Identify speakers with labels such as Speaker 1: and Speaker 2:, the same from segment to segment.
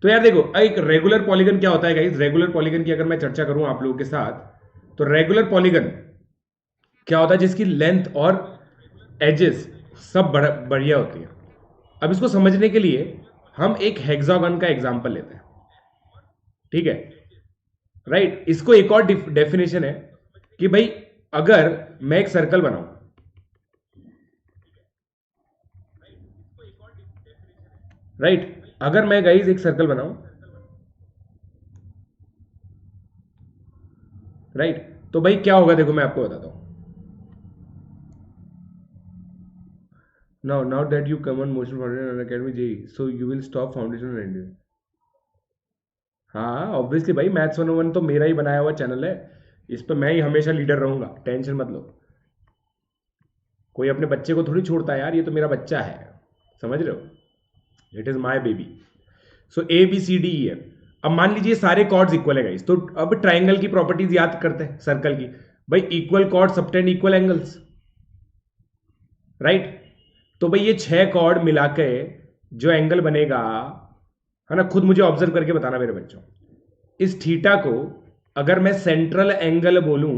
Speaker 1: तो यार देखो, एक रेगुलर पॉलीगन क्या होता है गाइस? रेगुलर पॉलीगन की अगर मैं चर्चा करूं आप लोगों के साथ, तो रेगुलर पॉलीगन क्या होता है? जिसकी लेंथ और एजेस सब बढ़िया होती है। अब इसको समझने के लिए हम एक हेक्सागन का एग्जांपल लेते हैं, ठीक है? राइट, इसको एक और डेफिनेशन है कि भाई अगर मैं एक सर्कल बनाऊं, राइट, अगर मैं गाइस एक सर्कल बनाऊं, राइट, तो भाई क्या होगा? देखो मैं आपको बताता हूं। Now that you come on motion foundation and academy JEE, so you will stop foundation and हाँ ऑब्वियसली भाई, मैथ्स 101 तो मेरा ही बनाया हुआ चैनल है, इस पर मैं ही हमेशा लीडर रहूंगा, टेंशन मत लो। कोई अपने बच्चे को थोड़ी छोड़ता है यार, ये तो मेरा बच्चा है, समझ रहे हो? It is my baby. So A B C D E F. अब मान लीजिए सारे कॉर्ड्स इक्वल है गाइस, तो अब ट्राइंगल की प्रॉपर्टीज याद करते हैं सर्कल की। भाई equal cord subtend equal angles, right? तो भाई ये 6 कॉर्ड मिला के जो एंगल बनेगा, है ना, खुद मुझे ऑब्जर्व करके बताना मेरे बच्चों। इस थीटा को अगर मैं सेंट्रल एंगल बोलूं,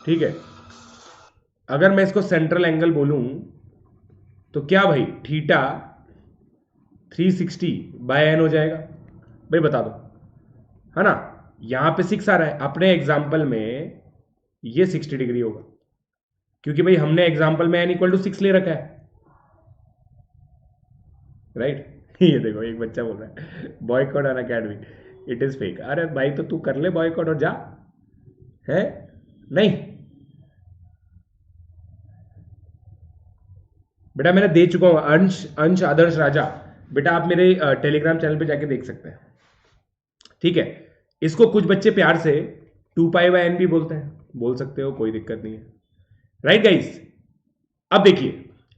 Speaker 1: ठीक है, अगर मैं इसको सेंट्रल एंगल बोलूं, तो क्या भाई थीटा 360/n हो जाएगा? भाई बता दो, है ना? यहां पे 6 आ रहा है, अपने एग्जाम्पल में ये 60 डिग्री होगा, क्योंकि भाई हमने एग्जाम्पल में n = 6 ले रखा है, राइट? ये देखो एक बच्चा बोल रहा है boycott on academy, it is fake. अरे भाई तो तू कर ले बॉयकॉट और जा, है? नहीं बेटा, मैंने दे चुका हूं। अंश अंश आदर्श राजा, बेटा आप मेरे टेलीग्राम चैनल पे जाके देख सकते हैं, ठीक है? इसको कुछ बच्चे प्यार से 2π/n भी बोलते हैं, बोल सकते हो, कोई दिक्कत नहीं है, राइट गाइस? अब देखिए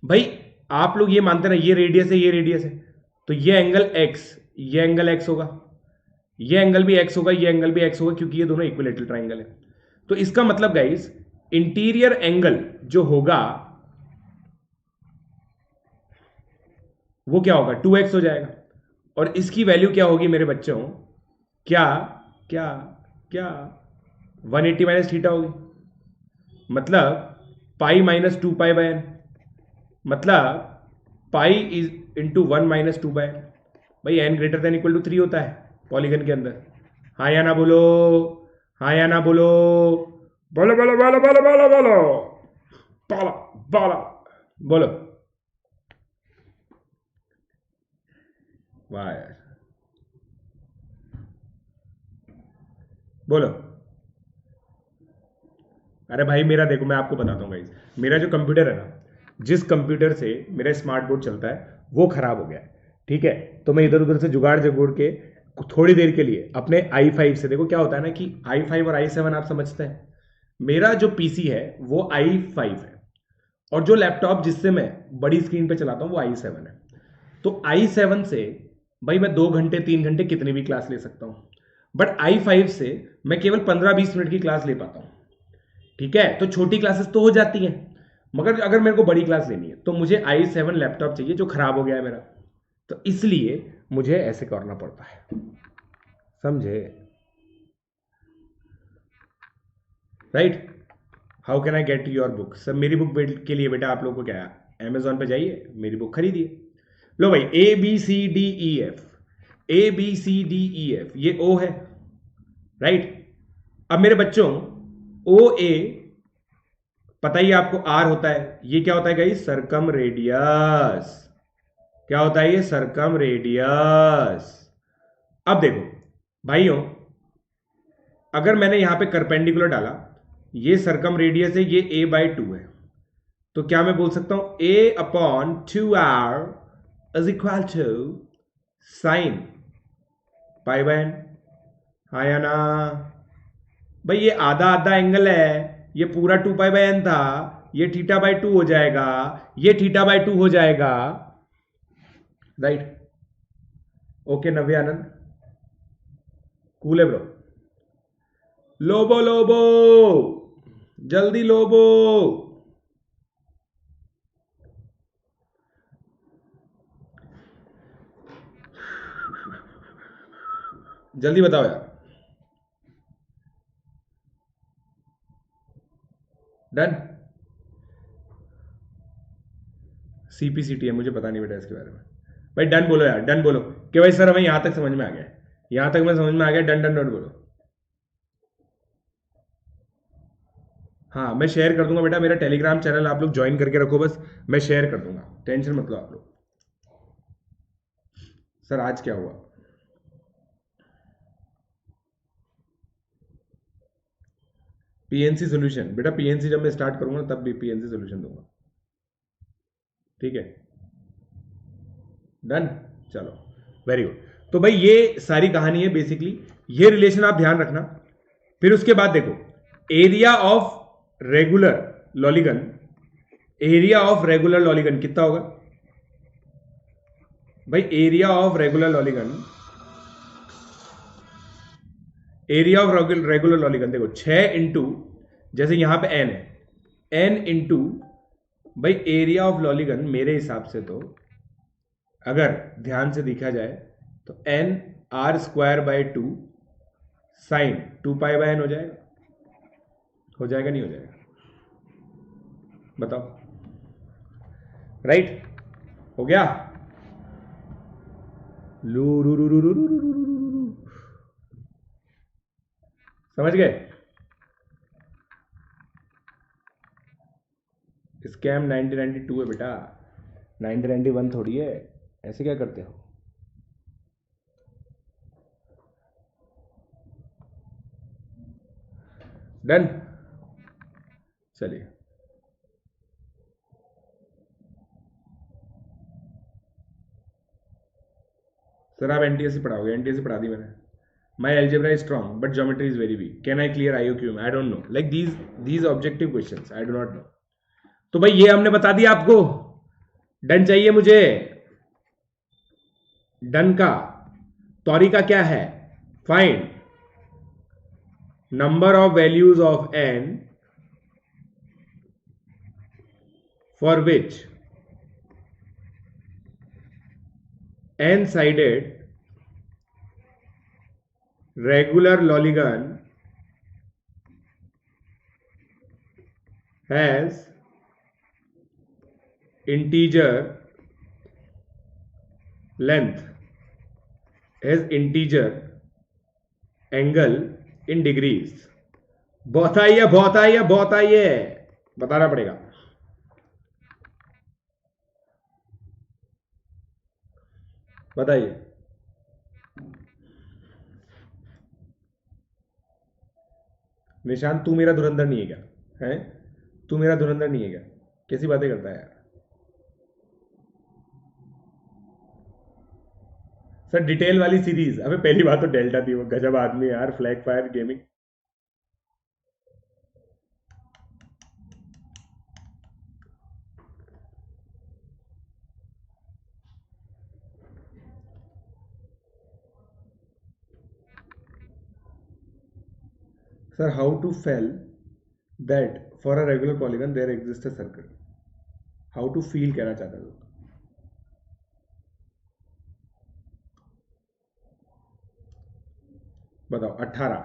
Speaker 1: भाई, आप लोग ये मानते ना ये रेडियस है, ये रेडियस है, तो ये एंगल x, ये एंगल x होगा, ये एंगल भी x होगा, ये एंगल भी x होगा, क्योंकि ये दोनों इक्विलेटरल ट्राइंगल है। तो इसका मतलब गाइस, इंटीरियर एंगल जो होगा वो क्या होगा? 2x हो जाएगा। और इसकी वैल्यू क्या होगी मेरे बच्चों? क्या क्या क्या 180 माइनस थीटा होगी, मतलब π - 2π/n, मतलब पाई इज इंटू 1 - 2/n। भाई n > 3 होता है पॉलीगन के अंदर। हाँ या ना बोलो, हाँ या ना बोलो, बोलो बोलो बोलो बोलो बोलो बोलो बोलो बोलो बोलो। वाह यार, बोलो। अरे भाई मेरा देखो, मैं आपको बताता हूँ गाइस, मेरा जो कंप्यूटर है ना, जिस कंप्यूटर से मेरा स्मार्ट बोर्ड चलता है वो खराब हो गया है, ठीक है? तो मैं इधर उधर से जुगाड़ जगोड़ के थोड़ी देर के लिए अपने i5 से, देखो क्या होता है ना कि i5 और i7 आप समझते हैं, मेरा जो पीसी है वो i5 है, और जो लैपटॉप जिससे मैं बड़ी स्क्रीन पे चलाता हूँ वो i7 है। तो i7 से भाई मैं 2 घंटे 3 घंटे कितनी भी क्लास ले सकता हूँ, बट i5 से मैं केवल 15-20 मिनट की क्लास ले पाता हूँ, ठीक है? तो छोटी क्लासेस तो हो जाती हैं, मगर अगर मेरे को बड़ी क्लास लेनी है तो मुझे i7 लैपटॉप चाहिए जो खराब हो गया है मेरा, तो इसलिए मुझे ऐसे करना पड़ता है, समझे? Right? How can I get your book? Sir मेरी बुक के लिए बेटा आप लोग को क्या है, अमेजोन पे जाइए, मेरी बुक खरीदिए। लो भाई, ABCDEF, ABCDEF, ये O है, राइट? अब मेरे बच्चों, OA पता ही आपको R होता है, ये क्या होता है गाइस? सरकम रेडियस। क्या होता है ये? सरकम रेडियस। अब देखो भाइयों, अगर मैंने यहां पे करपेंडिकुलर डाला, ये सरकम रेडियस है, ये a/2 है, तो क्या मैं बोल सकता हूं a/2r is equal to sign π/n? हाँ या ना? भाई ये आधा आधा एंगल है, ये पूरा 2π/n था, ये θ/2 हो जाएगा, ये θ/2 हो जाएगा, राइट? ओके नव्य आनंद, कूल है ब्रो। लोबो लोबो, जल्दी लोबो। जल्दी बताओ यार। डन। सीपीसीटी है, मुझे पता नहीं बेटा इसके बारे में। भाई डन बोलो यार, डन बोलो कि भाई सर हमें यहां तक समझ में आ गया, यहां तक मैं समझ में आ गया। डन डन डन बोलो। हाँ मैं शेयर कर दूंगा बेटा, मेरा टेलीग्राम चैनल आप लोग ज्वाइन करके रखो बस, मैं शेयर कर दूंगा, टेंशन मत लो आप लोग। सर आज क्या हुआ? पीएनसी सोल्यूशन बेटा, पीएनसी जब मैं स्टार्ट करूंगा तब भी पीएनसी सोल्यूशन दूंगा, ठीक है? डन। चलो वेरी गुड। तो भाई ये सारी कहानी है बेसिकली, ये रिलेशन आप ध्यान रखना। फिर उसके बाद देखो, area of regular polygon, area of regular polygon कितना होगा भाई? Area of regular polygon, area of regular polygon देखो 6 इंटू, जैसे यहां पे एन है, एन इंटू भाई एरिया ऑफ लॉलीगन, मेरे हिसाब से तो अगर ध्यान से देखा जाए तो n r square by 2 sine 2 pi by n हो जाएगा, हो जाएगा नहीं हो जाएगा? बताओ। राइट, हो गया? लू रू रू रू रू रू रू रू रू रू। समझ गए? स्कैम 1992 है बेटा, 1991 थोड़ी है। ऐसे क्या करते हो? डन। चलिए सर आप एनटीएससी पढ़ाओगे? एनटीएससी पढ़ा दी मैंने। My algebra is strong but geometry is very weak, can I clear IOQ? I don't know, like these objective questions I do not know. तो भाई ये हमने बता दिया आपको। डन चाहिए मुझे। डन का तरीका क्या है? Find number of values of n for which n sided regular polygon has integer length, has integer angle in degrees। बहुत आई है, बहुत आई है, बहुत आई है, बताना पड़ेगा। बताइए। निशांत तू मेरा धुरंधर नहीं है क्या? है तू मेरा धुरंधर नहीं है क्या? कैसी बातें करता है यार? सर डिटेल वाली सीरीज, अबे पहली बात तो डेल्टा थी, वो गजब आदमी है यार, flag fire gaming. Sir how to fail that for a regular polygon there exist a circle, how to feel कहना चाहता था। बताओ। 18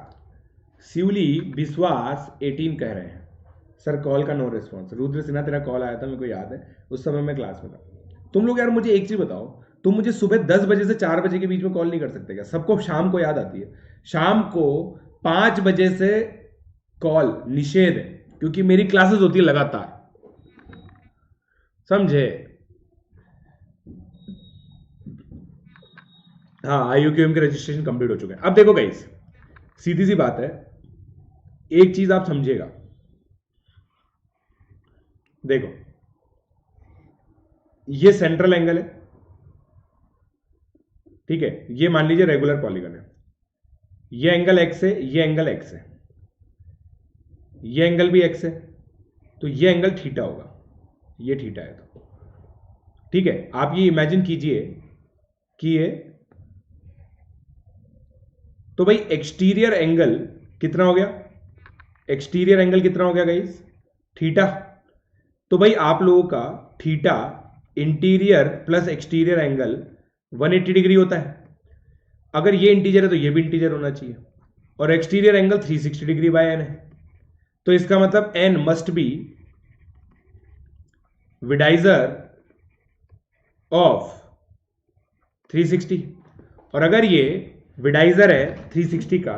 Speaker 1: शिवली विश्वास 18 कह रहे हैं। सर कॉल का नो रिस्पॉन्स। रुद्र सिन्हा तेरा कॉल आया था, मेरे को याद है, उस समय मैं क्लास में था। तुम लोग यार मुझे एक चीज बताओ, तुम मुझे सुबह 10 बजे से 4 बजे के बीच में कॉल नहीं कर सकते क्या? सबको शाम को याद आती है, शाम को 5 बजे से कॉल निषेध है, क्योंकि मेरी क्लासेस होती है लगातार, समझे? हाँ आईयूक्यूएम के रजिस्ट्रेशन कंप्लीट हो चुके हैं। अब देखो गाइस, सीधी सी बात है, एक चीज आप समझिएगा। देखो ये सेंट्रल एंगल है, ठीक है? ये मान लीजिए रेगुलर पॉलीगन है, ये एंगल एक्स है, ये एंगल एक्स है, ये एंगल भी एक्स है, तो ये एंगल थीटा होगा, ये थीटा है तो, ठीक है? आप ये इमेजिन कीजिए कि ये, तो भाई एक्सटीरियर एंगल कितना हो गया? एक्सटीरियर एंगल कितना हो गया गाइस? थीटा। तो भाई आप लोगों का theta interior plus exterior angle 180 degree होता है। अगर ये इंटीजर है तो ये भी इंटीजर होना चाहिए, और exterior angle 360 degree by n है, तो इसका मतलब n must be divisor of 360। और अगर ये विडाइजर है 360 का,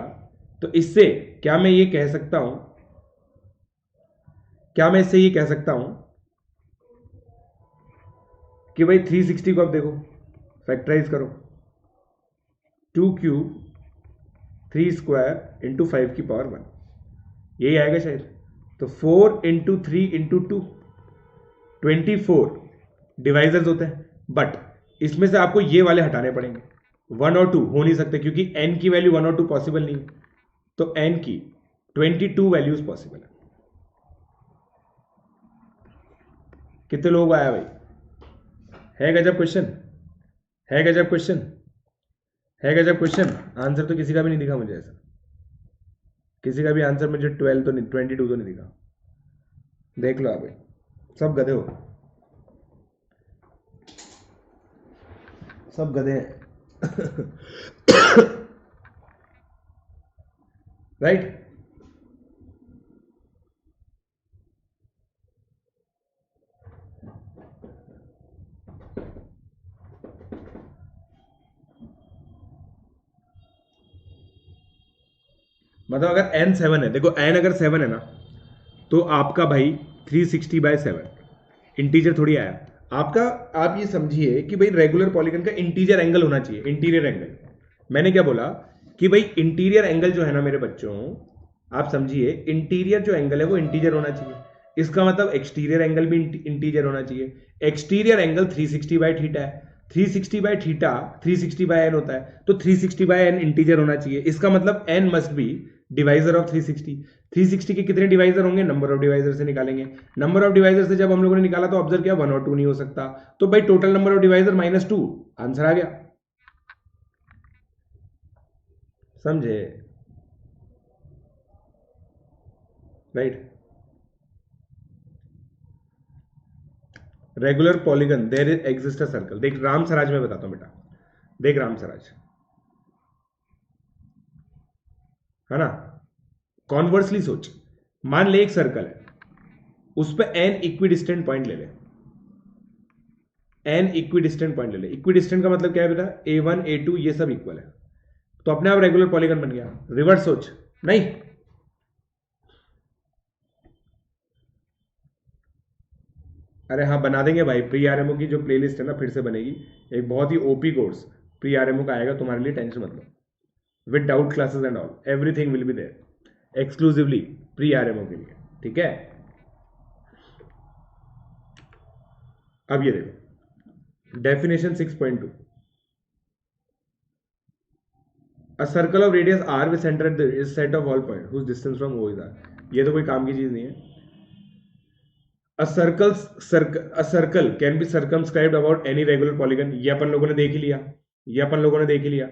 Speaker 1: तो इससे क्या मैं ये कह सकता हूं, क्या मैं इससे ये कह सकता हूं कि भाई 360 को अब देखो फैक्टराइज करो, 2 क्यूब 3 स्क्वायर इंटू 5 की पावर 1, यही आएगा शायद। तो 4 × 3 × 2 24 डिवाइजर्स होते हैं, बट इसमें से आपको ये वाले हटाने पड़ेंगे, 1 और 2 हो नहीं सकते क्योंकि n की वैल्यू 1 और 2 पॉसिबल नहीं है, तो n की 22 वैल्यूज पॉसिबल है। कितने लोग आया भाई? है गजब क्वेश्चन, है गजब क्वेश्चन, है गजब क्वेश्चन। आंसर तो किसी का भी नहीं दिखा मुझे, ऐसा किसी का भी आंसर मुझे 12 तो नहीं, 22 तो नहीं दिखा। देख लो आप भाई, सब गधे हो, सब गधे हैं। राइट। मतलब अगर n 7 है, देखो n अगर 7 है ना, तो आपका भाई 360/7 इंटीजर थोड़ी आया आपका। आप ये समझिए कि भाई रेगुलर पॉलीगन का इंटीजर एंगल होना चाहिए, इंटीरियर एंगल। मैंने क्या बोला कि भाई इंटीरियर एंगल जो है ना मेरे बच्चों, आप समझिए इंटीरियर जो एंगल है वो इंटीजर होना चाहिए। इसका मतलब एक्सटीरियर एंगल भी इंटीजर होना चाहिए। एक्सटीरियर एंगल 360/थीटा है, 360/थीटा 360/n होता है, तो 360/n इंटीजर होना चाहिए। इसका मतलब n must be divisor of 360। 360 के कितने डिवाइजर होंगे, नंबर ऑफ डिवाइजर से निकालेंगे। नंबर ऑफ डिवाइजर से जब हम लोगों ने निकाला तो ऑब्जर्व किया 1 और 2 नहीं हो सकता, तो भाई total number of divisor -2, answer आ गया। समझे? Right. Regular polygon there exist a circle. देख राम स्वराज में बताता हूं बेटा, देख राम स्वराज है ना, कॉन्वर्सली सोच, मान ले एक सर्कल है, उस पर n इक्विडिस्टेंट पॉइंट ले ले, n इक्विडिस्टेंट पॉइंट ले ले। इक्विडिस्टेंट का मतलब क्या है बेटा, a1 a2 ये सब इक्वल है, तो अपने आप रेगुलर पॉलीगन बन गया। रिवर्स सोच, नहीं अरे हाँ बना देंगे भाई, प्री आरएमओ की जो प्लेलिस्ट है ना फिर से बनेगी, एक बहुत ही ओपी कोर्स प्री आरएमओ का आएगा तुम्हारे लिए, टेंशन मत लो। With doubt classes and all, everything will be there exclusively pre RMO के लिए, ठीक है। अब ये देखो definition 6.2, a circle of radius r with centre at the set of all point whose distance from o is r। ये तो कोई काम की चीज नहीं है। A circle can be circumscribed about any regular polygon, ये अपन लोगों ने देख ही लिया, ये अपन लोगों ने देख ही लिया।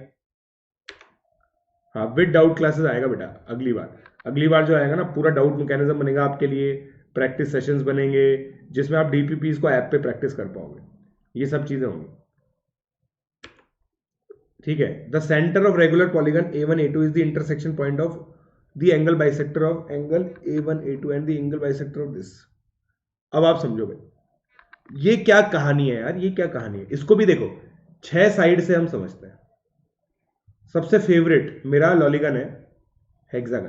Speaker 1: हाँ विद डाउट क्लासेस आएगा बेटा, अगली बार, अगली बार जो आएगा ना पूरा डाउट मैकेनिज्म बनेगा आपके लिए, प्रैक्टिस सेशंस बनेंगे जिसमें आप डीपीपीज को ऐप पे प्रैक्टिस कर पाओगे, ये सब चीजें होंगी, ठीक है। The centre of regular polygon a1 a2 is the intersection point of the angle bisector of angle a1 a2 and the angle bisector of this. अब आप समझो भाई ये क्या कहानी है यार, ये क्या कहानी है। इसको भी देखो 6 साइड से हम समझते हैं। सबसे फेवरेट मेरा लॉलीगन है हेक्सागन,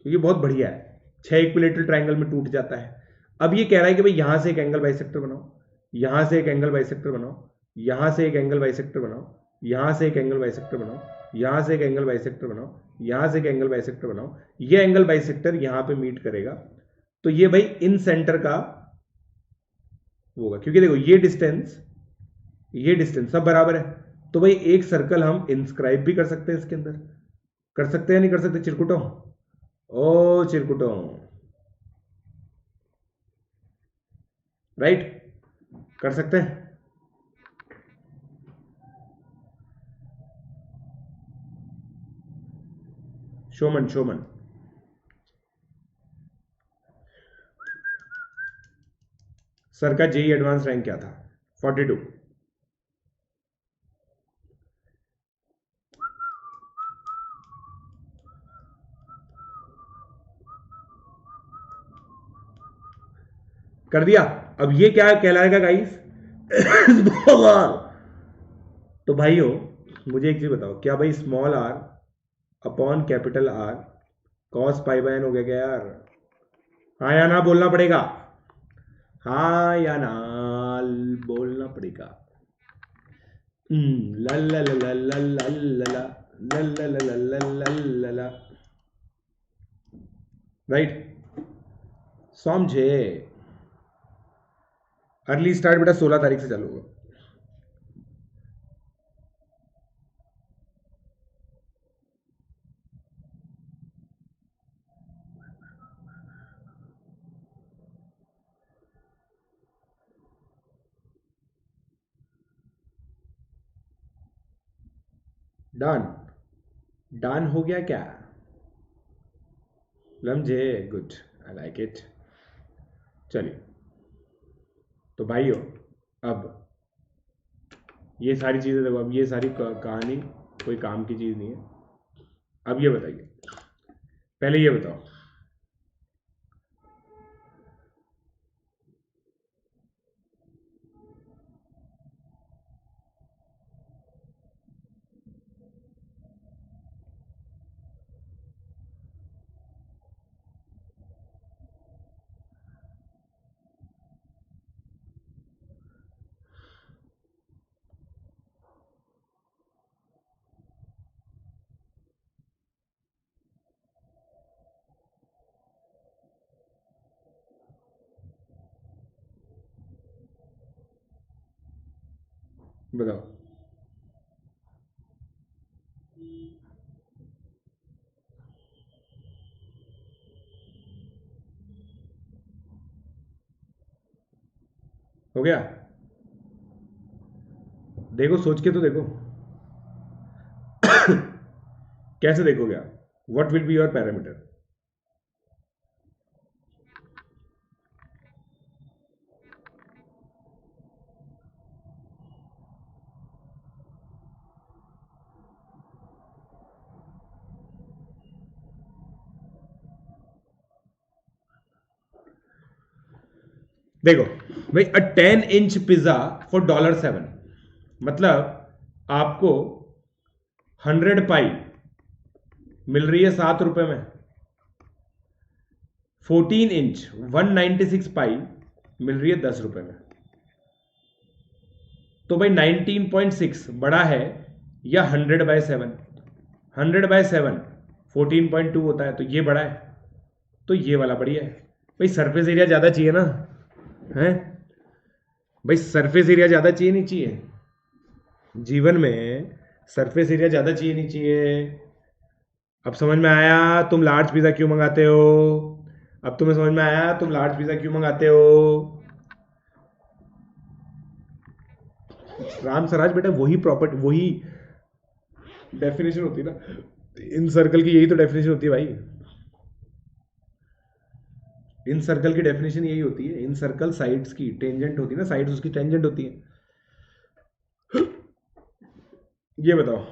Speaker 1: क्योंकि बहुत बढ़िया है, 6 इक्विलेटरल ट्रायंगल में टूट जाता है। अब ये कह रहा है कि भाई यहां से एक एंगल बाइसेक्टर बनाओ, यहां से एक एंगल बाइसेक्टर बनाओ, यहां से एक एंगल बाइसेक्टर बनाओ, यहां से एक एंगल बाइसेक्टर बनाओ, यहां से एक एंगल बाइसेक्टर बनाओ, यहां से एक एंगल बाइसेक्टर बनाओ, ये एंगल बाइसेक्टर यहां पे मीट करेगा, तो ये भाई इन सेंटर का होगा, क्योंकि देखो ये डिस्टेंस सब बराबर है, तो भाई एक सर्कल हम इंस्क्राइब भी कर सकते हैं इसके अंदर, कर सकते हैं नहीं कर सकते चिरकुटों, ओ चिरकुटों, राइट, कर सकते हैं। शोमन शोमन सर का जेई एडवांस रैंक क्या था, 42। कर दिया। अब ये क्या कहलाएगा गाइस? तो भाइयों मुझे एक चीज बताओ, क्या भाई small r upon capital r cos pi by n हो गया क्या यार? हाँ या ना बोलना पड़ेगा, हाँ या ना बोलना पड़ेगा। ला ला ला ला ला ला ला ला ला ला ला ला ला ला, राइट? समझे? अर्ली स्टार्ट बेटा 16 तारीख से चालू होगा। डन, डन हो गया क्या? लमझे, गुड, आई लाइक इट। चलिए तो भाइयों, अब ये सारी चीज़ें देखो, अब ये सारी कहानी कोई काम की चीज़ नहीं है। अब ये बताइए, पहले ये बताओ, बताओ। हो गया? देखो सोच के तो देखो। कैसे देखोगे आप? What will be your parameter? देखो भाई, अ 10 इंच पिज्जा फॉर $7, मतलब आपको 100 पाई मिल रही है 7 रुपए में। 14 इंच 196 पाई मिल रही है 10 रुपए में। तो भाई 19.6 बड़ा है या 100/7? 100/7 14.2 होता है, तो ये बड़ा है, तो ये वाला बढ़िया है। भाई सरफेस एरिया ज़्यादा चाहिए ना, है भाई? सरफेस एरिया ज़्यादा चाहिए नहीं चाहिए? जीवन में सरफेस एरिया ज़्यादा चाहिए नहीं चाहिए? अब समझ में आया तुम लार्ज पिज़्ज़ा क्यों मंगाते हो? अब तुम्हें समझ में आया तुम लार्ज पिज़्ज़ा क्यों मंगाते हो? राम स्वराज बेटा, वही प्रॉपर्टी, वही डेफिनेशन होती है ना इन सर्कल की, यही तो डेफिनेशन होती है भाई। इन सर्कल की डेफिनेशन यही होती है, इन सर्कल साइड्स की टेंजेंट होती है ना, साइड्स उसकी टेंजेंट होती है। ये बताओ,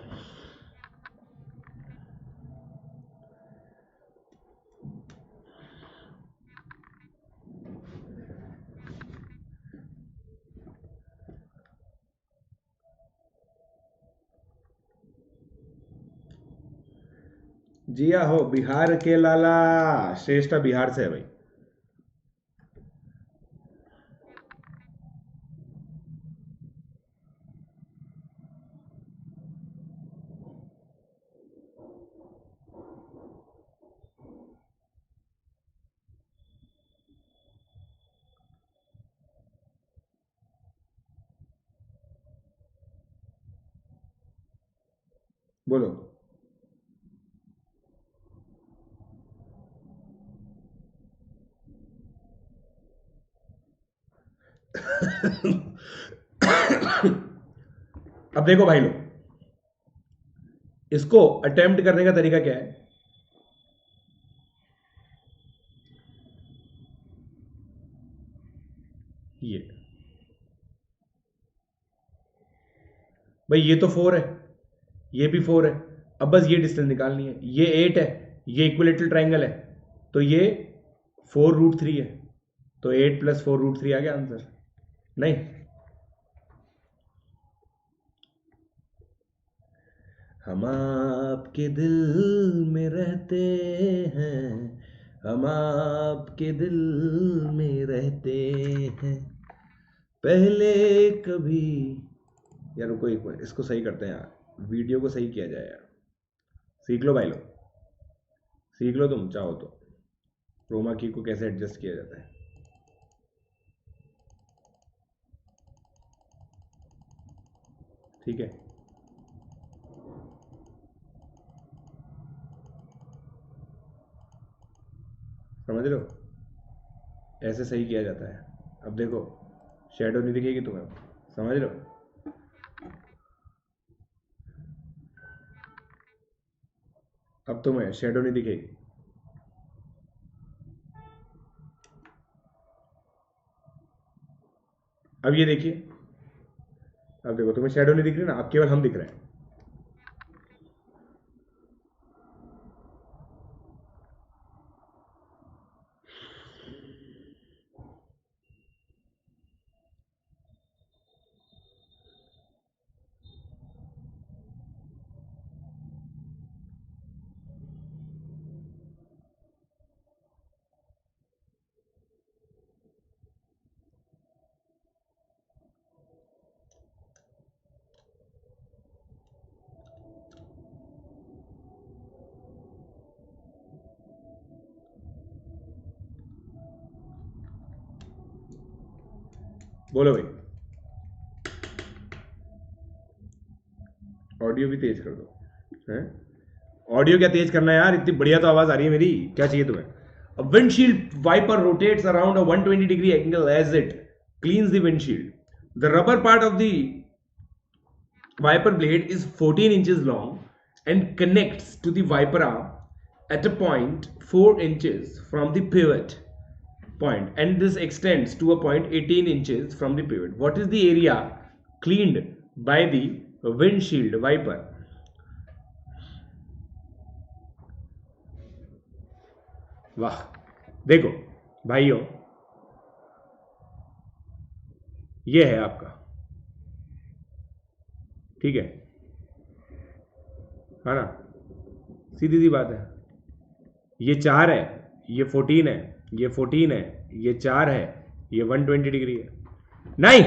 Speaker 1: जिया हो बिहार के लाला, श्रेष्ठा बिहार से है भाई। बोलो। अब देखो भाई लोग, इसको अटेम्प्ट करने का तरीका क्या है? ये भाई, ये तो 4 है, ये भी 4 है। अब बस ये डिस्टेंस निकालनी है। ये 8 है, ये इक्विलेटरल ट्राइंगल है, तो ये 4√3 है। तो 8 + 4√3 आ गया आंसर, नहीं? हम आपके दिल में रहते हैं, हम आपके दिल में रहते हैं, पहले कभी। यार रुको एक मिनट, इसको सही करते हैं यार, वीडियो को सही किया जाए यार। सीख लो भाई लोग, सीख लो तुम चाहो तो, क्रोमा की को कैसे एडजस्ट किया जाता है। ठीक है, समझ लो, ऐसे सही किया जाता है। अब देखो, शेडो नहीं दिखेगी तुम्हें, समझ लो। अब तुम्हें शेडो नहीं दिखेगी। अब ये देखिए, अब देखो तुम्हें शेडो नहीं दिख रही ना, अब केवल हम दिख रहे हैं। बोलो भाई, ऑडियो भी तेज कर दो हैं। ऑडियो क्या तेज करना है यार, इतनी बढ़िया तो आवाज आ रही है मेरी, क्या चाहिए तुम्हें? A windshield wiper rotates around a 120-degree angle as it cleans the windshield. The rubber part of the wiper blade is 14 inches long and connects to the wiper arm at a point 4 inches from the pivot point, and this extends to a point 18 inches from the pivot. What is the area cleaned by the windshield wiper? वाह, देखो भाइयों, ये है आपका, ठीक है ना? सीधी सी बात है, ये 4 है, ये 14 है, ये 14 है, ये 4 है, ये 120 डिग्री है। नहीं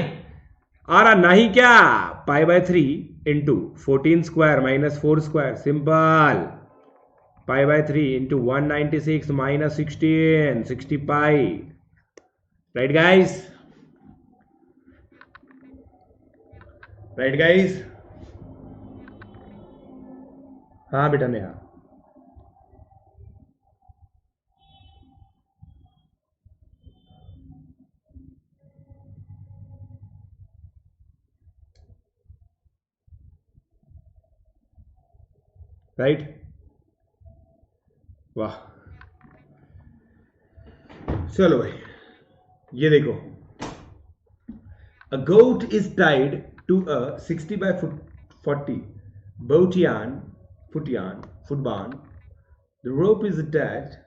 Speaker 1: आ रहा, नहीं क्या? π/3 into 14² - 4², simple. π/3 into 196 - 16, 60 pi. Right guys, right guys. हाँ बेटा नेहा, राइट, वाह। चलो भाई, ये देखो, a goat is tied to a 60/40 boat yarn, foot barn. The rope is attached.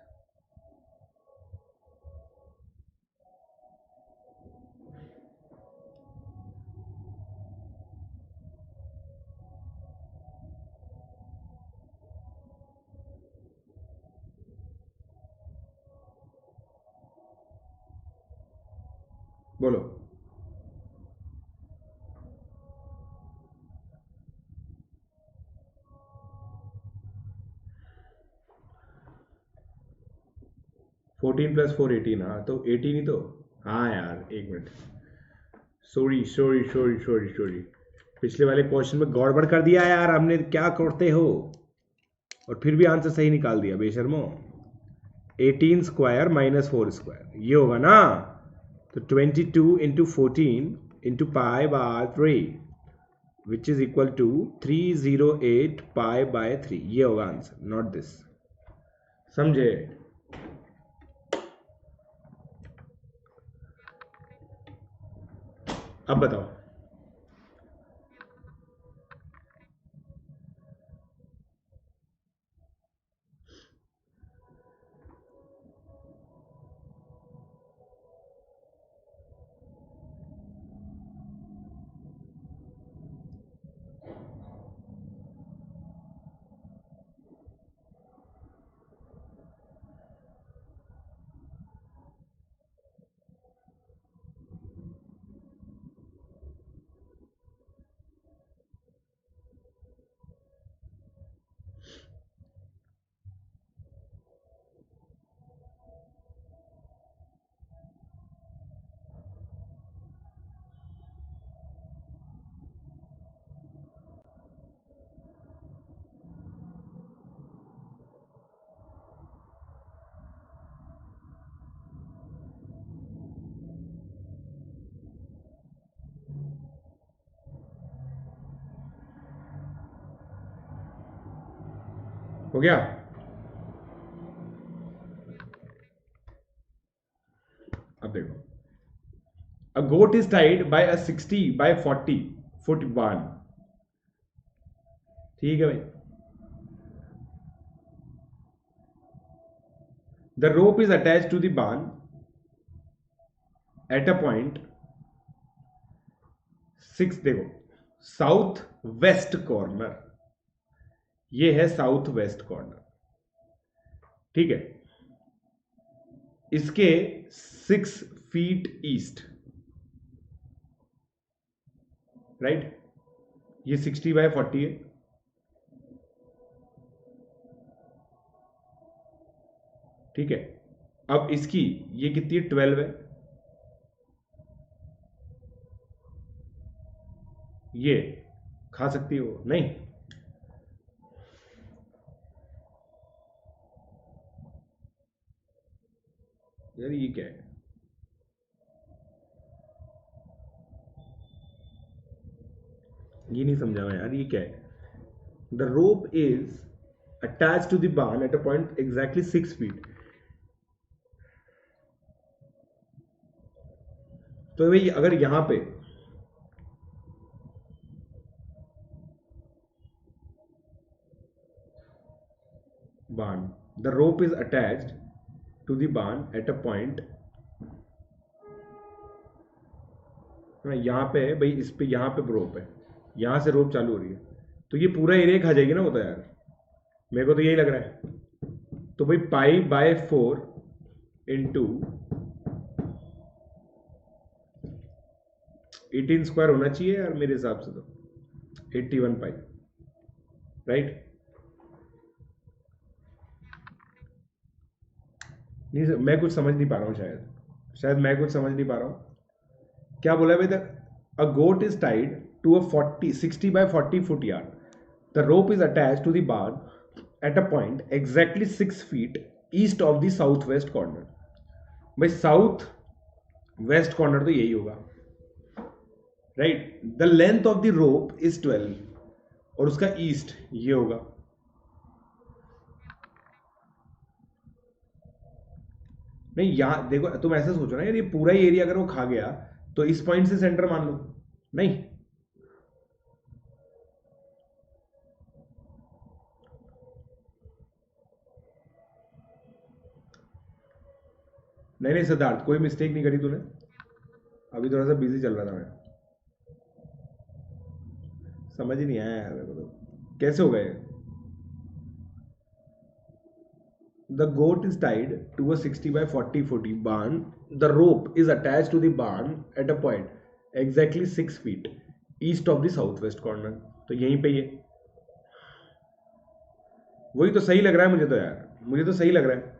Speaker 1: बोलो, 14 + 4 18, हाँ तो 18 ही तो। हाँ यार एक minute, sorry sorry sorry sorry sorry, पिछले वाले क्वेश्चन में गड़बड़ कर दिया यार हमने, क्या करते हो? और फिर भी आंसर सही निकाल दिया बेशर्मो। 18² - 4², ये होगा ना? तो 22 into 14 into π/3 which is equal to 308 π/3, ये होगा आंसर, नॉट दिस। समझे? अब बताओ, हो गया? अब देखो, a goat is tied by a 60 by 40 foot barn. ठीक है भाई, the rope is attached to the barn at a point 6, देखो साउथ वेस्ट कॉर्नर, ये है साउथ वेस्ट कॉर्नर, ठीक है, इसके 6 फीट ईस्ट, राइट, ये 60 बाय 40 है, ठीक है। अब इसकी ये कितनी है, 12 है, ये खा सकती हो नहीं, यार ये क्या है, ये नहीं समझा मैं यार, ये क्या है। The rope is attach to the barn at a point exactly 6 feet. तो भाई अगर यहां पे barn, the rope is attached to the barn at a point, यहां पे है भाई, इस पे यहां पे रोप है, यहां से रोप चालू हो रही है, तो ये पूरा एरिया खा जाएगी ना वो, तो यार मेरे को तो यही लग रहा है। तो भाई पाई बाय 4 इंटू 18 स्क्वायर होना चाहिए यार मेरे हिसाब से, तो 81 पाई, राइट। नहीं सर, मैं कुछ समझ नहीं पा रहा हूँ, शायद मैं कुछ समझ नहीं पा रहा हूँ। क्या बोला भाई, a goat is tied to a 60 by 40 foot yard. The rope is attached to the barn at a point exactly 6 feet east of the southwest corner. भाई साउथ वेस्ट कॉर्नर तो यही होगा, right. The length of the rope is 12 और उसका east ये होगा। नहीं यहां देखो, तुम ऐसे सोचो ना यार, ये पूरा ही एरिया अगर वो खा गया तो इस पॉइंट से सेंटर मान लो, नहीं नहीं नहीं सिद्धार्थ, कोई मिस्टेक नहीं करी तूने, अभी थोड़ा सा बिजी चल रहा था मैं, समझ ही नहीं आया यार मेरे को तो, कैसे हो गए। The goat is tied to a 60 by 40 foot barn. The rope is attached to the barn at a point exactly 6 feet east of the southwest corner. तो यहीं पे ये, वही तो सही लग रहा है मुझे तो यार, मुझे तो सही लग रहा है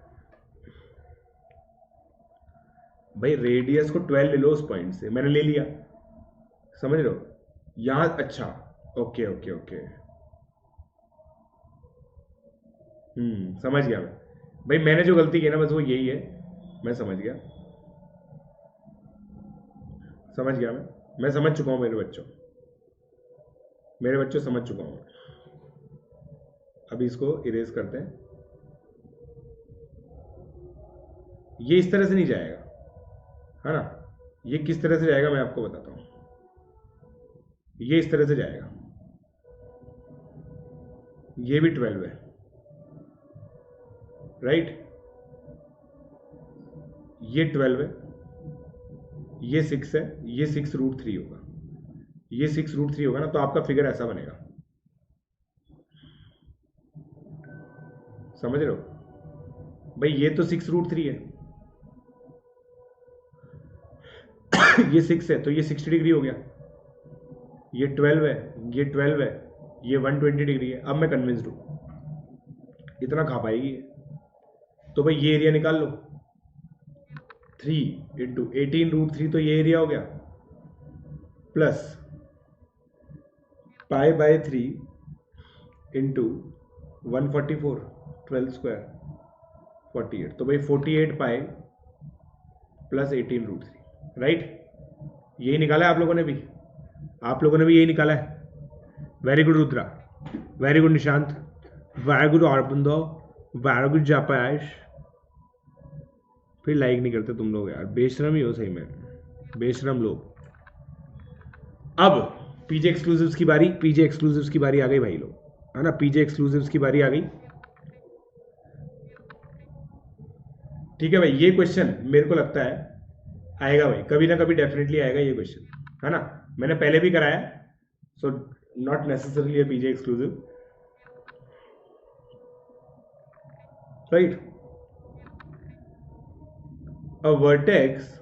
Speaker 1: भाई। रेडियस को 12 ले लो उस पॉइंट से, मैंने ले लिया, समझ लो यहां, अच्छा ओके ओके ओके, समझ गया मैं भाई, मैंने जो गलती की ना बस वो यही है, मैं समझ गया, समझ गया मैं समझ चुका हूं मेरे बच्चों समझ चुका हूं। अभी इसको इरेज करते हैं, ये इस तरह से नहीं जाएगा, है ना, ये किस तरह से जाएगा मैं आपको बताता हूं, ये इस तरह से जाएगा, ये भी 12 है, राइट, ये 12 है, ये 6 है, ये 6√3 होगा, ये 6√3 होगा ना, तो आपका फिगर ऐसा बनेगा, समझ रहे हो भाई, ये तो 6√3 है, ये 6 है तो ये 60 डिग्री हो गया, ये 12 है, ये 12 है, ये 120 डिग्री है। अब मैं कन्विंस्ड हूं इतना खा पाएगी, तो भाई ये एरिया निकाल लो, 3 इंटू 18√3, तो ये एरिया हो गया, plus pi by 3 into 144, 12 square 48, तो भाई 48 पाई प्लस 18√3, राइट। यही निकाला है आप लोगों ने भी, यही निकाला है। Very good Rudra, very good Nishant. Very good Aurobindo, very good जापाश। फिर लाइक नहीं करते तुम लोग यार, बेशरम ही हो सही में, बेशरम लोग। अब पीजे एक्सक्लूसिव्स की बारी, पीजे एक्सक्लूसिव्स की बारी आ गई भाई लोग, है ना, पीजे एक्सक्लूसिव्स की बारी आ गई। ठीक है भाई, ये क्वेश्चन मेरे को लगता है आएगा भाई, कभी ना कभी डेफिनेटली आएगा ये क्वेश्चन, है ना। मैंने पहले भी कराया, so not necessarily a PJ exclusive, right. A vertex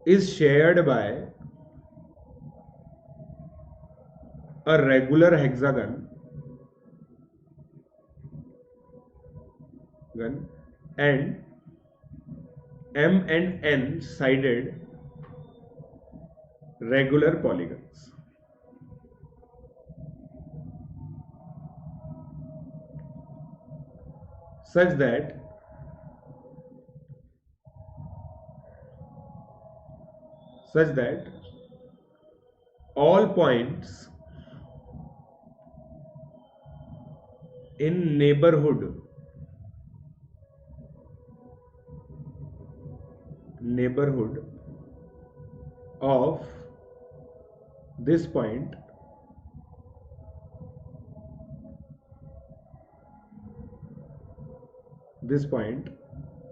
Speaker 1: is shared by a regular hexagon and m and n sided regular polygons, such that all points in neighborhood of this point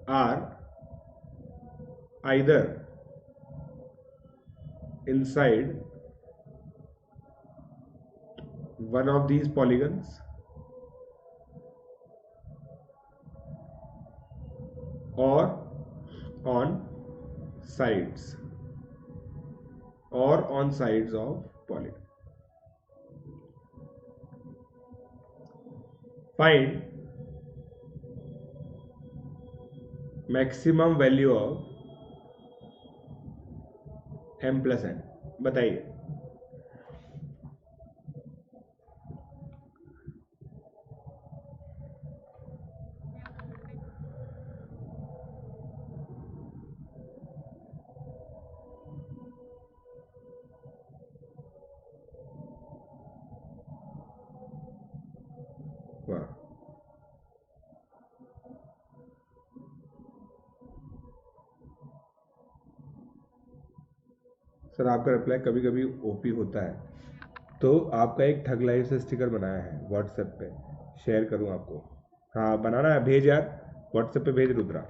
Speaker 1: are either inside one of these polygons or on sides of polygon. Find maximum value of m plus n, बताइए। वाह, sir आपका reply कभी कभी OP होता है, तो आपका एक ठग लाइव से स्टिकर बनाया है व्हाट्सएप पे, शेयर करूं आपको? हाँ बनाना है, भेज यार, व्हाट्सएप पे भेज रुद्रा।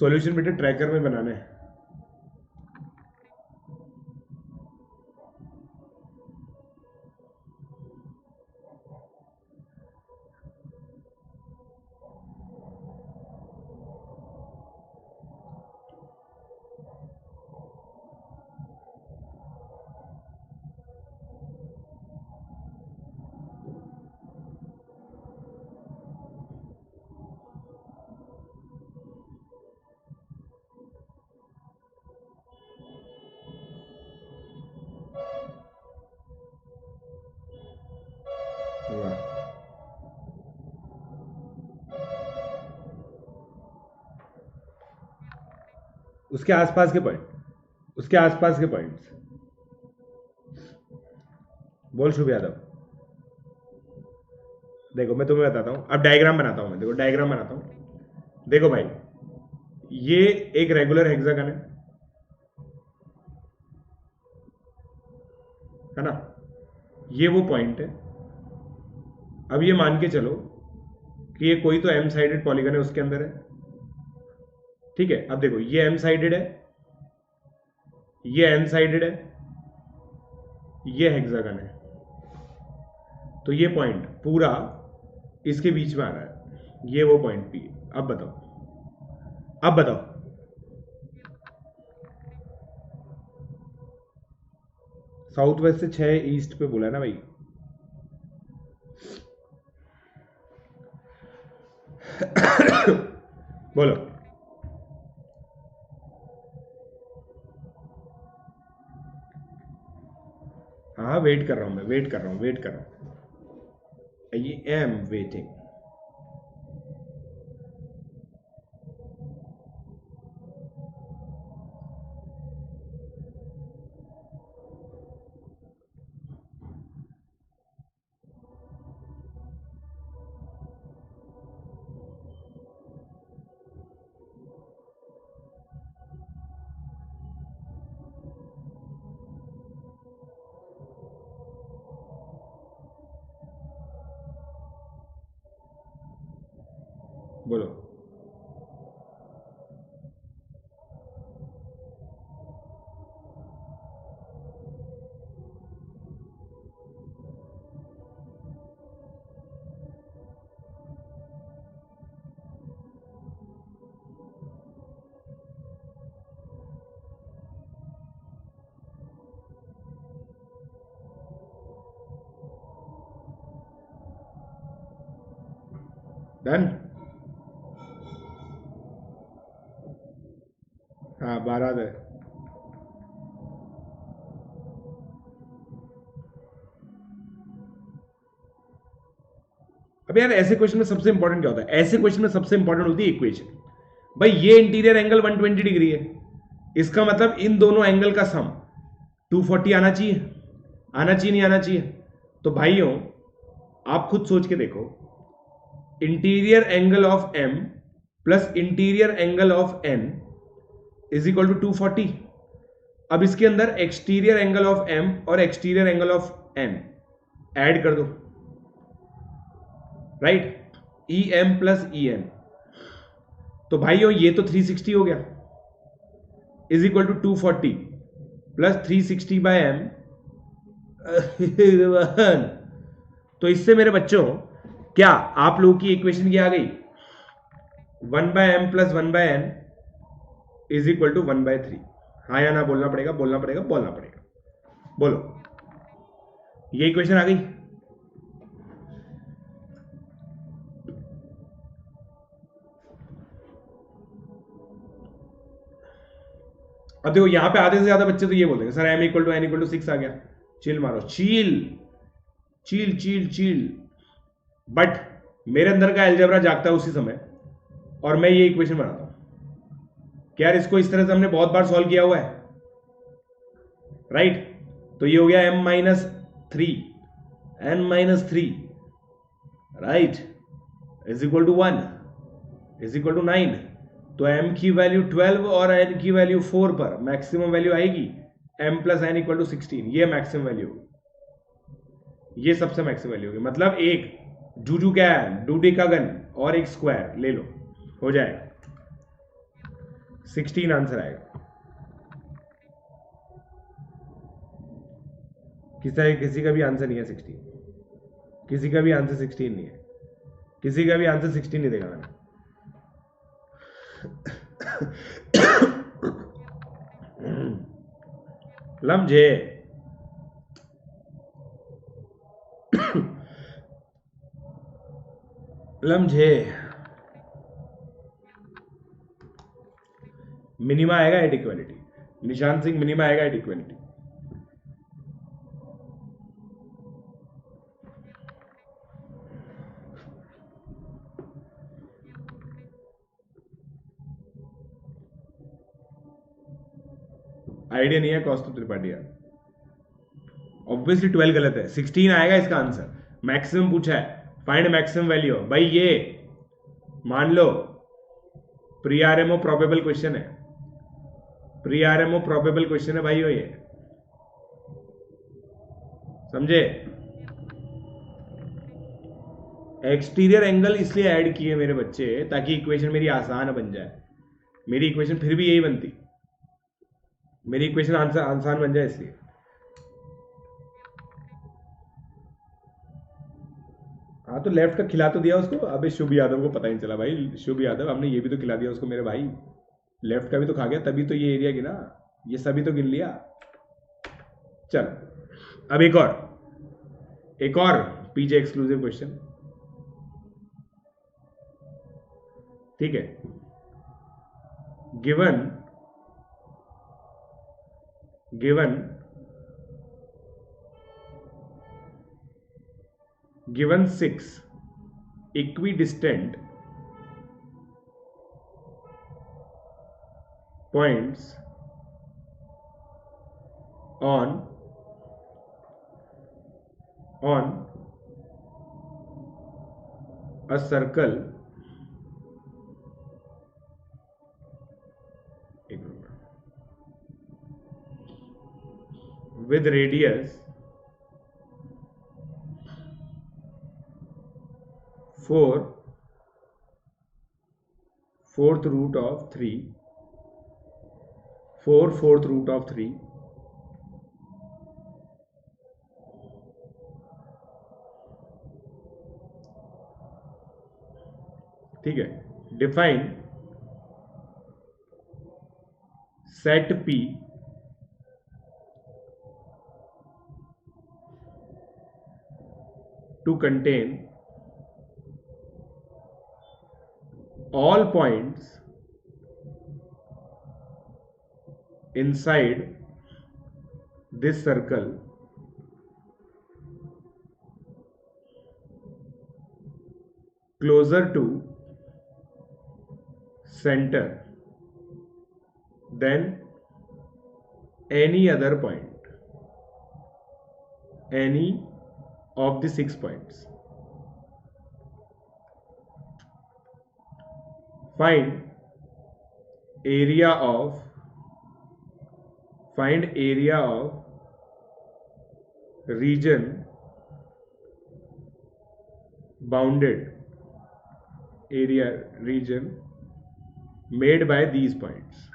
Speaker 1: सॉल्यूशन बेटे ट्रैकर में बनाने हैं। वाह, उसके आसपास के पॉइंट, उसके आसपास के पॉइंट्स बोल शुभ यादव। देखो मैं तुम्हें बताता हूं, अब डायग्राम बनाता हूं मैं, देखो डायग्राम बनाता हूं। देखो भाई, ये एक रेगुलर हेक्सागन है ना, ये वो पॉइंट है। अब ये मान के चलो कि ये कोई तो एम साइडेड पॉलीगन है, उसके अंदर है, ठीक है। अब देखो ये एम साइडेड है, ये एन साइडेड है, ये हेक्सागन है, तो ये पॉइंट पूरा इसके बीच में आ रहा है, ये वो पॉइंट पी है। अब बताओ, अब बताओ, साउथ वेस्ट से 6 ईस्ट पे बोला है ना भाई। बोलो। हाँ वेट कर रहा हूं मैं, वेट कर रहा हूं, वेट कर रहा हूं, आई एम वेटिंग। बोलो। डन। हाँ 12 है। अब यार ऐसे क्वेश्चन में सबसे इंपॉर्टेंट क्या होता है? ऐसे क्वेश्चन में सबसे इंपॉर्टेंट होती है इक्वेशन। भाई ये इंटीरियर एंगल 120 डिग्री है, इसका मतलब इन दोनों एंगल का सम 240 आना चाहिए, आना चाहिए नहीं आना चाहिए? तो भाइयों आप खुद सोच के देखो, interior angle of m plus interior angle of n is equal to 240। अब इसके अंदर एक्सटीरियर एंगल ऑफ एम और exterior angle of n add कर दो, right? E m plus e n. तो भाइयों ये तो 360 हो गया, is equal to 240 plus 360 by m. तो इससे मेरे बच्चों क्या आप लोगों की इक्वेशन क्या आ गई? 1 by m plus 1 by n is equal to 1 by 3। हाँ या ना बोलना पड़ेगा, बोलना पड़ेगा, बोलना पड़ेगा। बोलो, ये इक्वेशन आ गई। अब देखो यहां पे आधे से ज्यादा बच्चे तो ये बोलेंगे sir m equal to n equal to 6 आ गया। चिल मारो, चील चील चील चील। बट मेरे अंदर का अलजेब्रा जागता है उसी समय और मैं ये इक्वेशन बनाता हूं कि यार इसको इस तरह से हमने बहुत बार सॉल्व किया हुआ है, राइट? तो ये हो गया m minus 3 n minus 3, right, is equal to 1 is equal to 9। तो m की वैल्यू 12 और n की वैल्यू 4 पर मैक्सिमम वैल्यू आएगी m plus n equal to 16। ये मैक्सिमम वैल्यू होगी, ये सबसे मैक्सिमम वैल्यू होगी। मतलब एक जूजू क्या है, डूडेकागन और एक स्क्वायर ले लो, हो जाएगा 16 आंसर आएगा। किसी का भी आंसर नहीं है 16, किसी का भी आंसर 16 नहीं है, किसी का भी आंसर 16 नहीं देगा मैंने। लमझे लमझे। मिनिमा आएगा at equality, Nishant Singh minima आएगा एट इक्वालिटी। आइडिया नहीं है कौस्तुभ त्रिपाठी यार। ऑब्वियसली 12 गलत है, 16 आएगा इसका आंसर। मैक्सिमम पूछा है, फाइंड मैक्सिमम वैल्यू। भाई ये मान लो प्री आरएमओ प्रोबेबल क्वेश्चन है, प्री आरएमओ प्रोबेबल क्वेश्चन है भाई, ये समझे? एक्सटीरियर एंगल इसलिए ऐड किए मेरे बच्चे ताकि इक्वेशन मेरी आसान बन जाए। मेरी इक्वेशन फिर भी यही बनती, मेरी इक्वेशन आसान बन जाए इसलिए। हाँ तो लेफ्ट का खिला तो दिया उसको। अबे शुभ यादव को पता ही नहीं चला भाई, शुभ यादव हमने ये भी तो खिला दिया उसको मेरे भाई, लेफ्ट का भी तो खा गया, तभी तो ये एरिया गिना, ये सभी तो गिन लिया। चल अब एक और पीजे एक्सक्लूसिव क्वेश्चन, ठीक है? Given given 6 equidistant points on a circle with radius 4 fourth root of 3, 4 fourth root of 3, ठीक है। Define set P to contain all points inside this circle closer to center than any other point, any of the 6 points. Find area of region bounded region made by these points.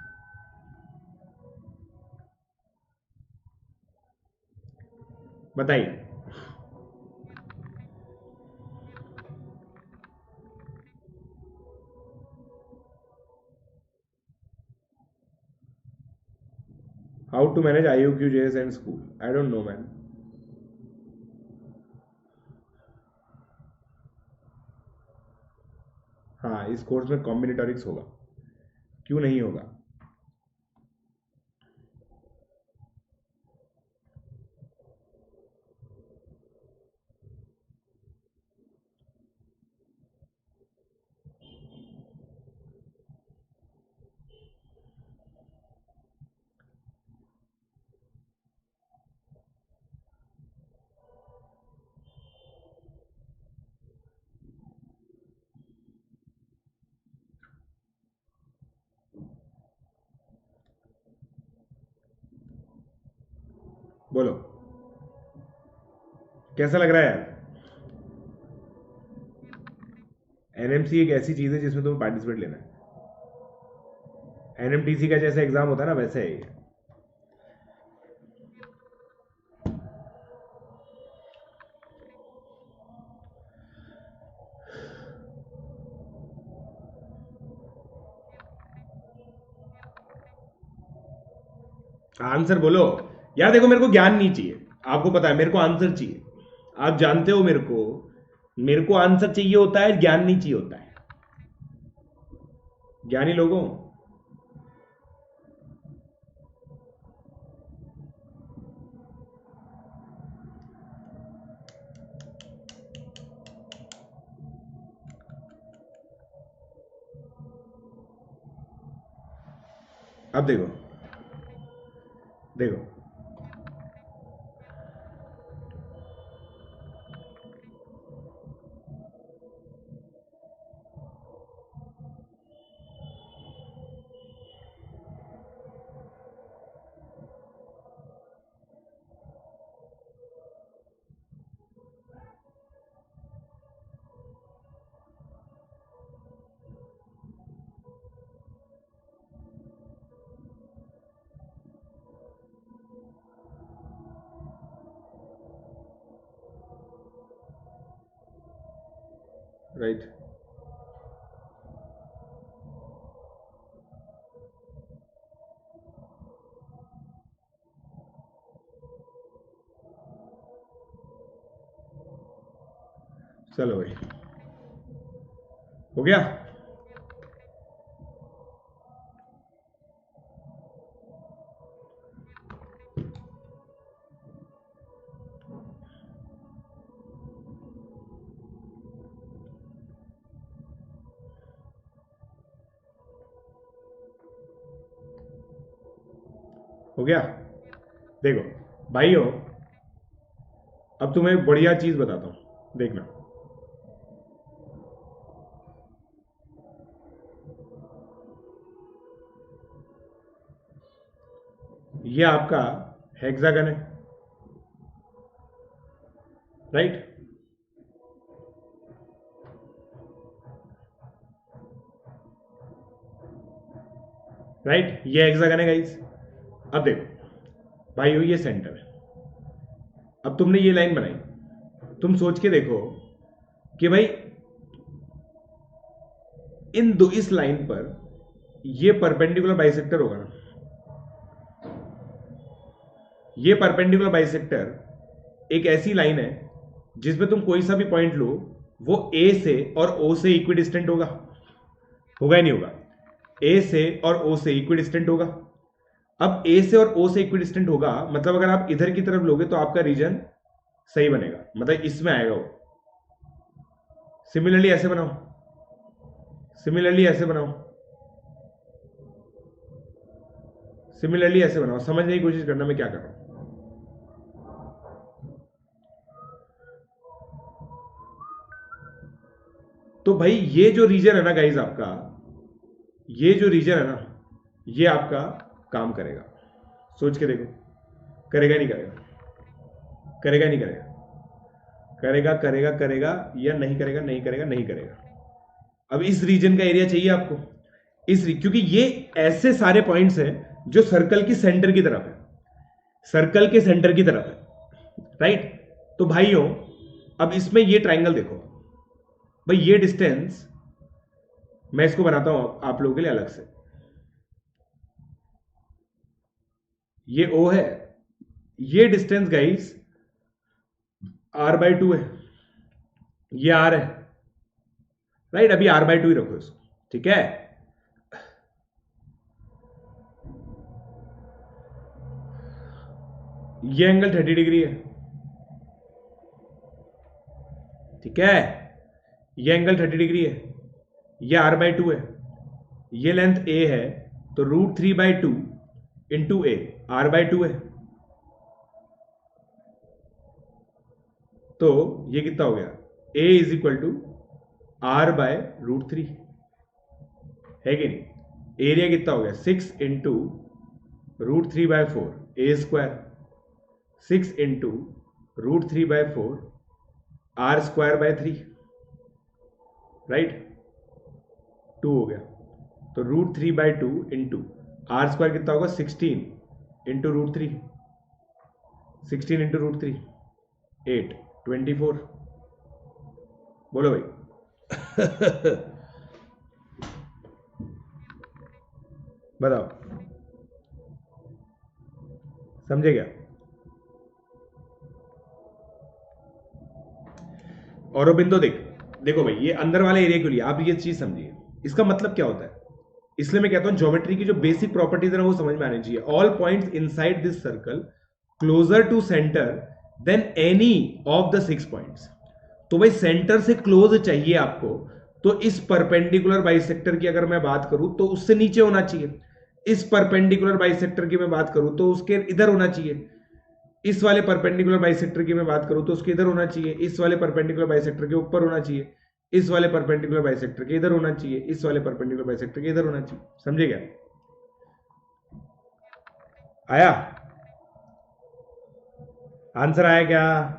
Speaker 1: बताइए। How to manage IOQJS and school? I don't know, man. हाँ, इस course में कॉम्बिनेटोरिक्स होगा, क्यों नहीं होगा? बोलो, कैसा लग रहा है यार? एनएमसी एक ऐसी चीज है जिसमें तुम्हें पार्टिसिपेट लेना है। एनएमटीसी का जैसा एग्जाम होता है ना, वैसे है ये। आंसर बोलो यार। देखो, मेरे को ज्ञान नहीं चाहिए, आपको पता है, मेरे को आंसर चाहिए। आप जानते हो मेरे को आंसर चाहिए होता है, ज्ञान नहीं चाहिए होता है। ज्ञानी लोगों, अब देखो देखो, राइट। चलो भाई, हो गया। हो गया। देखो भाइयों, अब तुम्हें एक बढ़िया चीज बताता हूं, देखना। ये आपका हेक्सागन है, राइट। राइट, ये हेक्सागन है गाइस। अब देखो भाई हो, ये सेंटर है। अब तुमने ये लाइन बनाई, तुम सोच के देखो कि भाई इस लाइन पर ये परपेंडिकुलर बाइसेक्टर होगा ना, ये परपेंडिकुलर बाइसेक्टर एक ऐसी लाइन है जिसमें तुम कोई सा भी पॉइंट लो वो ए से और ओ से इक्विडिस्टेंट होगा, होगा ही नहीं होगा? ए से और ओ से इक्विडिस्टेंट होगा। अब ए से और ओ से इक्विडिस्टेंट होगा मतलब अगर आप इधर की तरफ लोगे तो आपका रीजन सही बनेगा, मतलब इसमें आएगा वो। सिमिलरली ऐसे बनाओ, सिमिलरली ऐसे बनाओ, सिमिलरली ऐसे बनाओ, समझने की कोशिश करना मैं क्या कर रहा हूं। तो भाई ये जो रीजन है ना गाइज आपका, ये जो रीजन है ना, ये आपका काम करेगा। सोच के देखो, करेगा नहीं करेगा? करेगा नहीं करेगा? करेगा करेगा करेगा या नहीं करेगा? नहीं करेगा, नहीं करेगा। अब इस रीजन का एरिया चाहिए आपको, क्योंकि ये ऐसे सारे पॉइंट्स हैं जो सर्कल की सेंटर की तरफ है, सर्कल के सेंटर की तरफ है, राइट? तो भाइयों अब इसमें ये ट्राइंगल देखो भाई, ये डिस्टेंस मैं इसको बनाता हूं आप लोगों के लिए अलग से। ये O है, ये डिस्टेंस गाइस R/2 है, ये R है, राइट? अभी R/2 ही रखो इसको, ठीक है? ये एंगल 30 डिग्री है, ठीक है? ये एंगल 30 डिग्री है, ये R/2 है, ये लेंथ A है, तो √3/2 इंटू A, R/2 है। तो ये कितना हो गया? A is equal to R/√3, है कि नहीं? एरिया कितना हो गया? 6 into √3/4 A², 6 into √3/4 R²/3, right? 2 हो गया। तो √3/2 इंटू R² कितना होगा? 16 इंटू √3, 16 इंटू √3 8, 24। बोलो भाई। बताओ, समझे क्या? औरोबिंदो देखो भाई, ये अंदर वाले एरिया के लिए आप ये चीज समझिए, इसका मतलब क्या होता है। इसलिए मैं कहता हूं ज्योमेट्री की जो बेसिक प्रॉपर्टीज है ना वो समझ में आनी चाहिए। All points inside this circle closer to centre than any of the 6 points. तो भाई सेंटर से क्लोज चाहिए आपको, तो इस परपेंडिकुलर बाइसेक्टर की अगर मैं बात करूं तो उससे नीचे होना चाहिए। इस परपेंडिकुलर बाइसेक्टर की मैं बात करूं तो उसके इधर होना चाहिए। इस वाले परपेंडिकुलर बाइसेक्टर की मैं बात करूं तो उसके इधर होना चाहिए। इस वाले परपेंडिकुलर बाइसेक्टर के ऊपर होना चाहिए। इस वाले परपेंडिकुलर बाइसेक्टर के इधर होना चाहिए। इस वाले परपेंडिकुलर बाइसेक्टर के इधर होना चाहिए। समझे क्या? आया आंसर? आया क्या?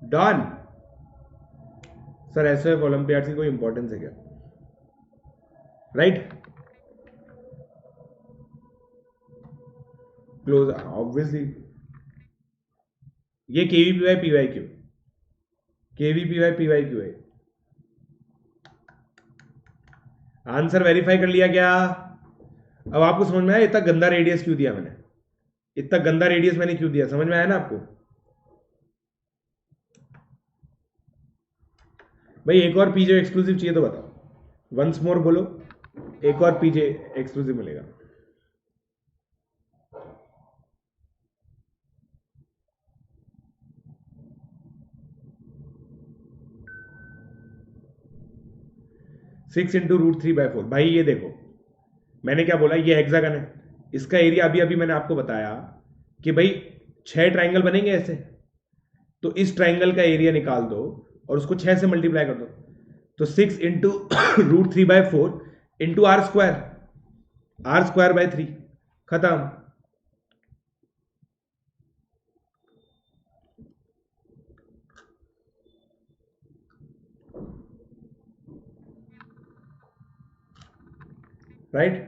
Speaker 1: डन। सर एसएफ ओलंपियाड की कोई इंपॉर्टेंस है क्या? Right, close obviously. ये KVPY PYQ, KVPY PYQ है। आंसर वेरीफाई कर लिया क्या? अब आपको समझ में आया इतना गंदा रेडियस क्यों दिया मैंने? इतना गंदा रेडियस मैंने क्यों दिया? समझ में आया ना आपको? भाई एक और पीजे एक्सक्लूसिव चाहिए तो बताओ, वंस मोर बोलो, एक और पीजे एक्सक्लूसिव मिलेगा। Six into √3/4। भाई ये देखो मैंने क्या बोला, ये हेक्सागन है, इसका एरिया अभी अभी मैंने आपको बताया कि भाई 6 ट्राइंगल बनेंगे ऐसे, तो इस ट्राइंगल का एरिया निकाल दो और उसको 6 से मल्टीप्लाई कर दो, तो 6 इंटू √3/4 इंटू R²/3, खत्म। राइट।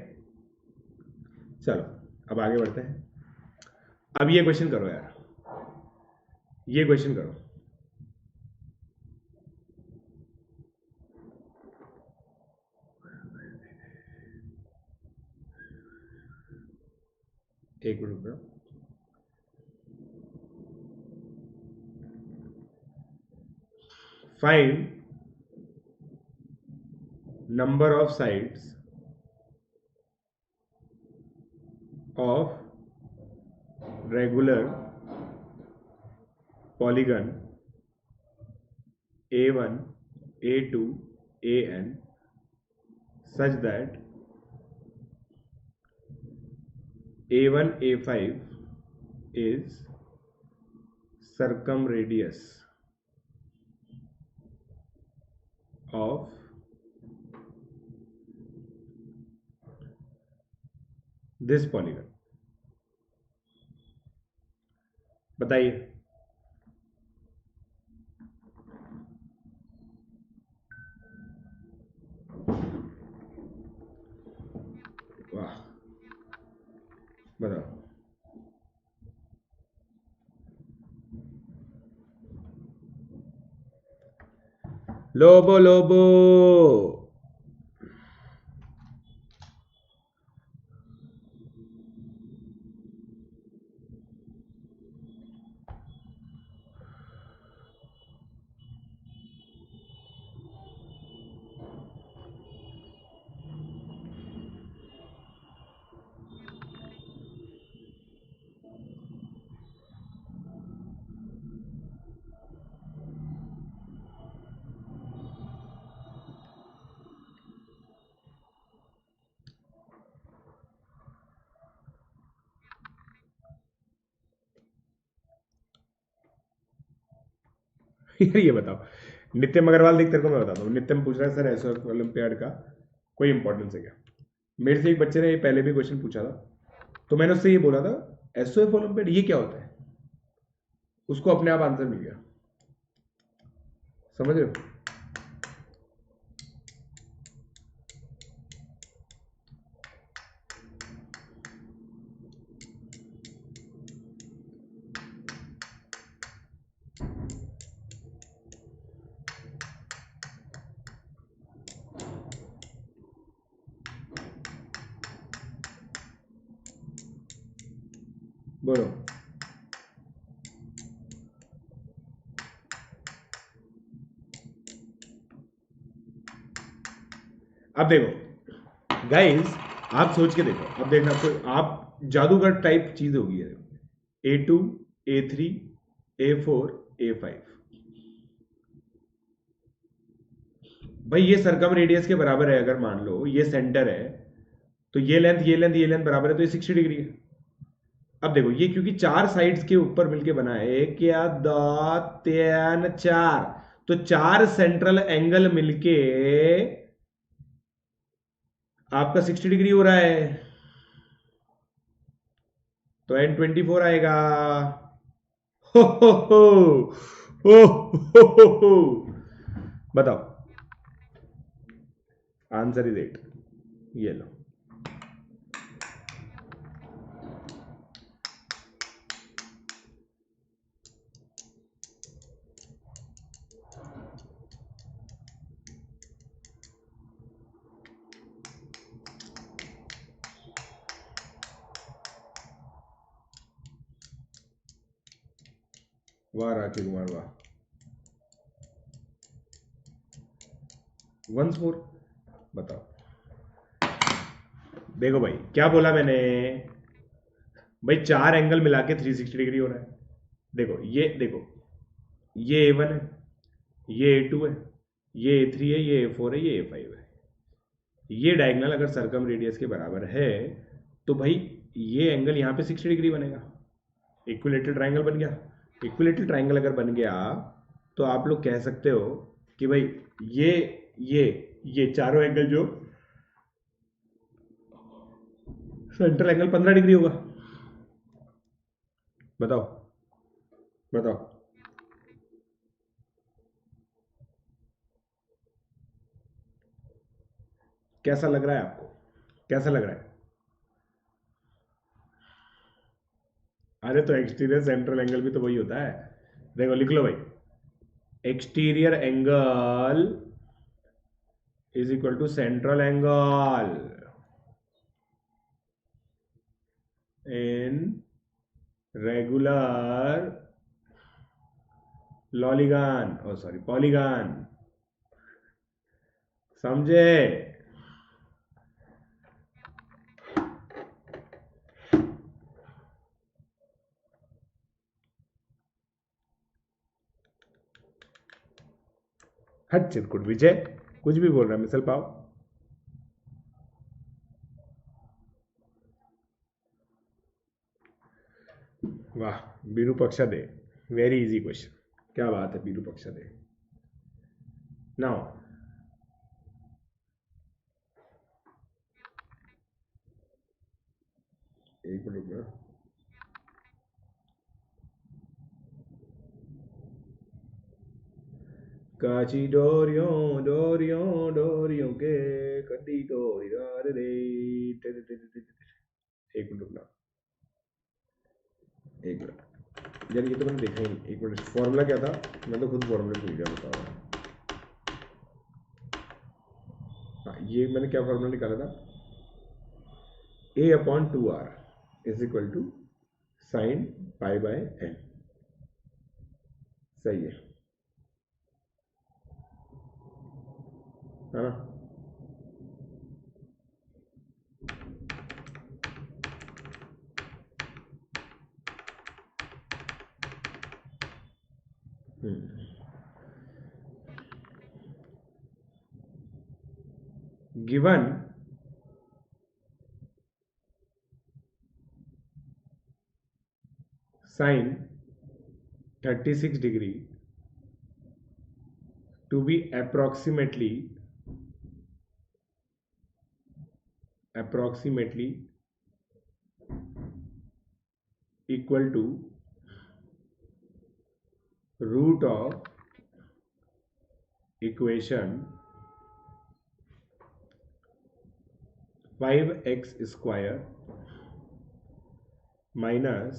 Speaker 1: चलो अब आगे बढ़ते हैं। अब ये क्वेश्चन करो यार, ये क्वेश्चन करो। एक मिनट रुक जाओ। Find number of sides of regular polygon A1, A2, AN such that A1, A5 is circumradius of this polygon। बताइए। वाह, बताओ। लोबो लोबो। यार ये बताओ, नित्यम अग्रवाल देख, तेरे को मैं बताता हूँ। नित्यम पूछ रहा है सर एसओएफ ओलंपियाड का कोई इंपॉर्टेंस है क्या। मेरे से एक बच्चे ने पहले भी क्वेश्चन पूछा था, तो मैंने उससे ये बोला था एसओएफ ओलंपियाड ये क्या होता है, उसको अपने आप आंसर मिल गया। समझ रहे हो। बोलो। अब देखो गाइस, आप सोच के देखो, अब देखना आपको, आप जादूगर टाइप चीज होगी है। A2, A3, A4, A5। भाई ये सरकम रेडियस के बराबर है, अगर मान लो ये सेंटर है तो ये लेंथ ये लेंथ ये लेंथ बराबर है, तो ये 60 डिग्री है। अब देखो ये क्योंकि चार साइड्स के ऊपर मिलके बना है, एक या दो तीन चार, तो चार सेंट्रल एंगल मिलके आपका 60 डिग्री हो रहा है, तो N24 आएगा। हो बताओ, आंसर इज 8। ये लो। वाह राकेश कुमार वाह। 14। बताओ। देखो भाई क्या बोला मैंने, भाई चार एंगल मिला के 360 डिग्री हो रहा है। देखो ये देखो, ये A1 है, ये A2 है, ये A3 है, ये A4 है, ये A5 है। ये डायगोनल अगर सरकम रेडियस के बराबर है तो भाई ये एंगल यहाँ पे 60 डिग्री बनेगा। इक्विलेटरल ट्रायंगल बन गया। इक्विलेटरल ट्रायंगल अगर बन गया तो आप लोग कह सकते हो कि भाई ये ये ये चारों एंगल जो सेंट्रल एंगल 15 डिग्री होगा। बताओ बताओ। कैसा लग रहा है आपको, कैसा लग रहा है? अरे तो एक्सटीरियर सेंट्रल एंगल भी तो वही होता है। देखो लिख लो भाई, exterior angle is equal to central angle in regular lolygon, oh sorry polygon, समझे? हट चिरकुट विजय, कुछ भी बोल रहा है, मिसल पाओ। वाह, विरूपक्षा दे, वेरी इजी क्वेश्चन, क्या बात है विरूपक्षा दे। नाउ एक मिनट में, काची डोरियों डोरियों डोरियों के कटी डोरी डार रे, एक मिनट रुकना, एक मिनट यार, ये तो मैंने देखा ही नहीं, एक मिनट, फॉर्मूला क्या था? मैं तो खुद फॉर्मूला भूल गया, बताओ। हाँ, ये मैंने क्या फॉर्मूला निकाला था? A upon 2r is equal to sine pi by n, सही है ना? Given sine 36 degree to be approximately equal to root of equation 5x square minus,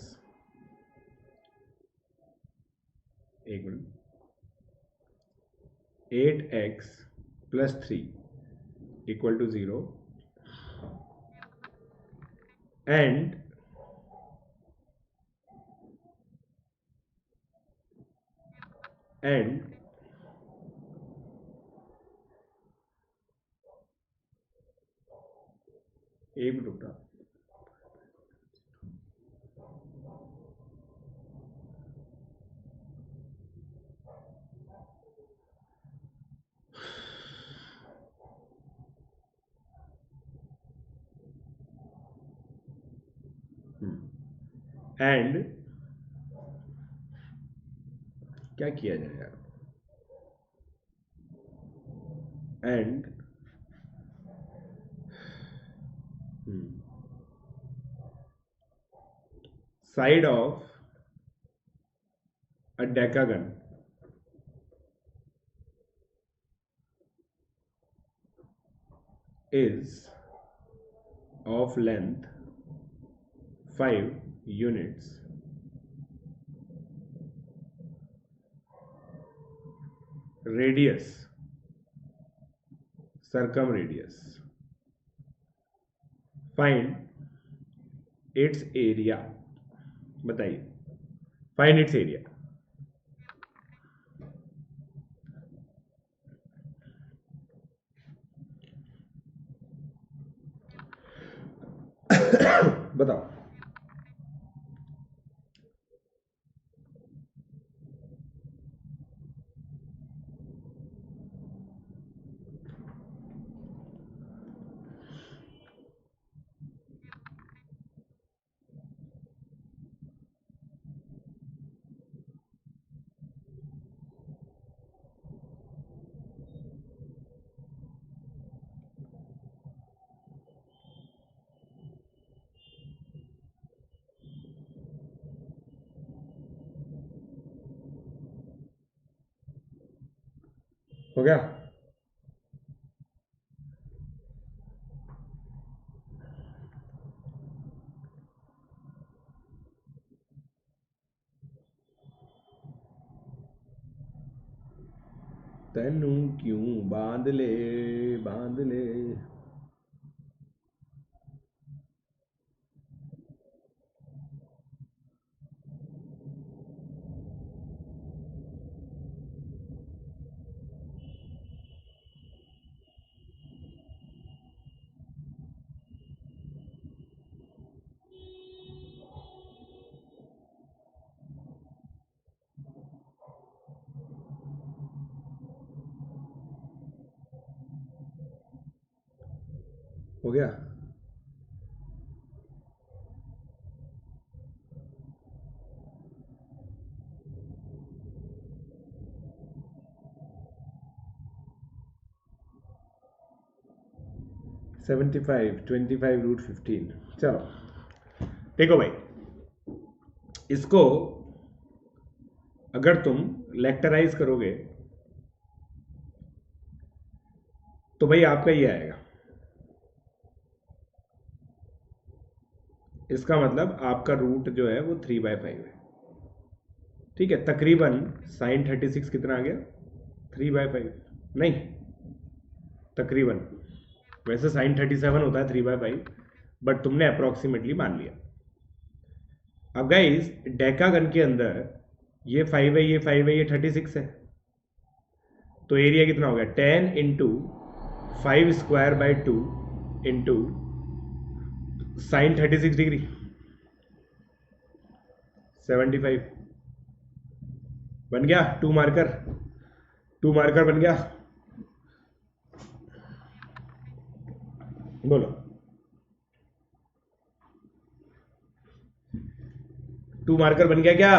Speaker 1: एक minute, 8x plus 3 equal to 0 and एक minute रुकना, and क्या किया जाए यार, and side of a decagon is of length 5 units, radius circumradius, find its area, बताइए, find its area। बताओ। हो गया? तेनू क्यों बांध ले, बांध ले। हो गया? ₹75 25 √15। चलो देखो भाई, इसको अगर तुम लेक्टराइज करोगे तो भाई आपका ये आएगा। इसका मतलब आपका रूट जो है वो 3/5 है। ठीक है, तकरीबन साइन 36 कितना आ गया? 3/5 नहीं, तकरीबन। वैसे साइन 37 होता है 3/5, बट तुमने अप्रोक्सीमेटली मान लिया। अब गाइस डेकागन के अंदर ये 5 है, ये 5 है, ये 36 है, तो एरिया कितना हो गया? 10 इंटू 5²/2 इंटू साइन 36 डिग्री 75 बन गया। 2 मार्कर बन गया। बोलो, 2 मार्कर बन गया क्या?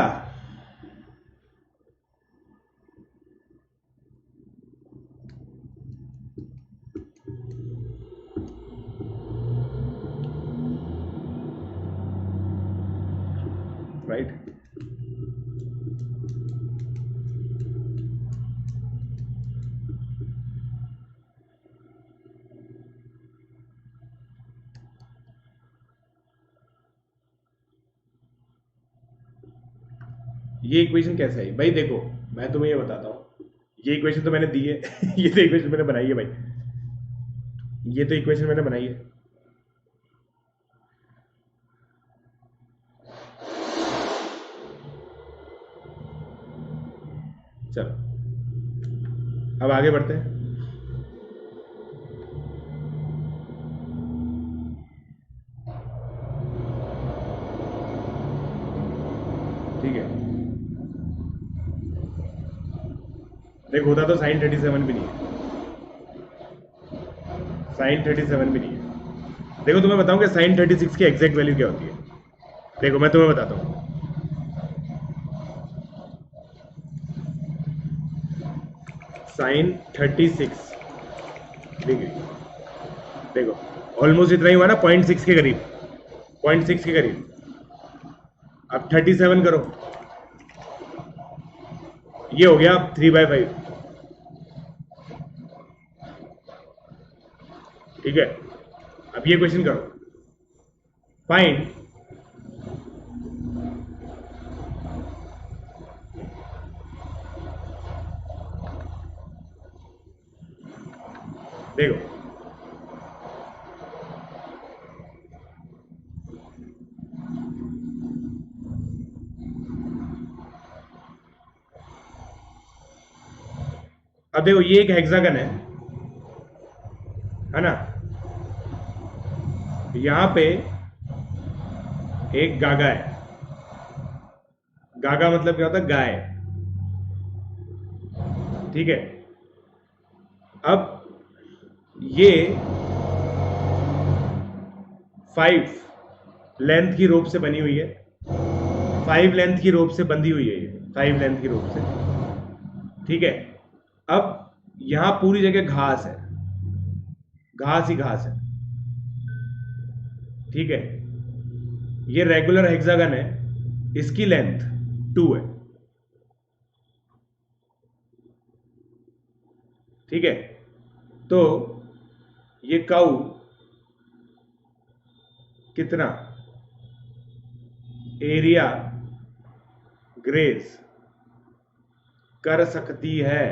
Speaker 1: राइट? ये इक्वेशन कैसे है भाई? देखो मैं तुम्हें ये बताता हूँ, ये इक्वेशन तो मैंने दी है ये तो इक्वेशन मैंने बनाई है भाई, ये तो इक्वेशन मैंने बनाई है। चलो अब आगे बढ़ते हैं। ठीक है, देखो होता तो साइन 37 भी नहीं है, साइन 37 भी नहीं है। देखो तुम्हें बताऊं कि साइन 36 की एग्जैक्ट वैल्यू क्या होती है। देखो मैं तुम्हें बताता हूँ, साइन 36 डिग्री, देखो ऑलमोस्ट इतना ही हुआ ना, 0.6 के करीब, 0.6 के करीब। अब 37 करो, ये हो गया 3/5। ठीक है, अब ये क्वेश्चन करो, फाइंड देखो अब देखो ये एक हेक्सागन है ना? यहां पे एक गागा है। गागा मतलब क्या होता है? गाय। ठीक है, अब ये 5 लेंथ की रोप से बनी हुई है, 5 लेंथ की रोप से बंधी हुई है, ये 5 लेंथ की रोप से। ठीक है, अब यहां पूरी जगह घास है, घास ही घास है। ठीक है, ये रेगुलर हेक्सागन है, इसकी लेंथ 2 है। ठीक है, तो ये काऊ कितना एरिया ग्रेज कर सकती है?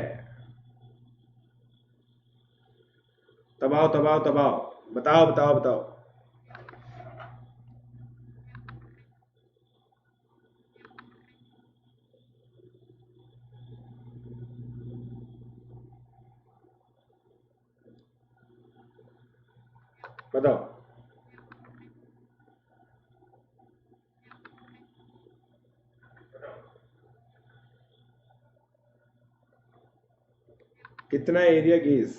Speaker 1: दबाओ दबाओ दबाओ, बताओ बताओ बताओ। बताओ। कितना area graze?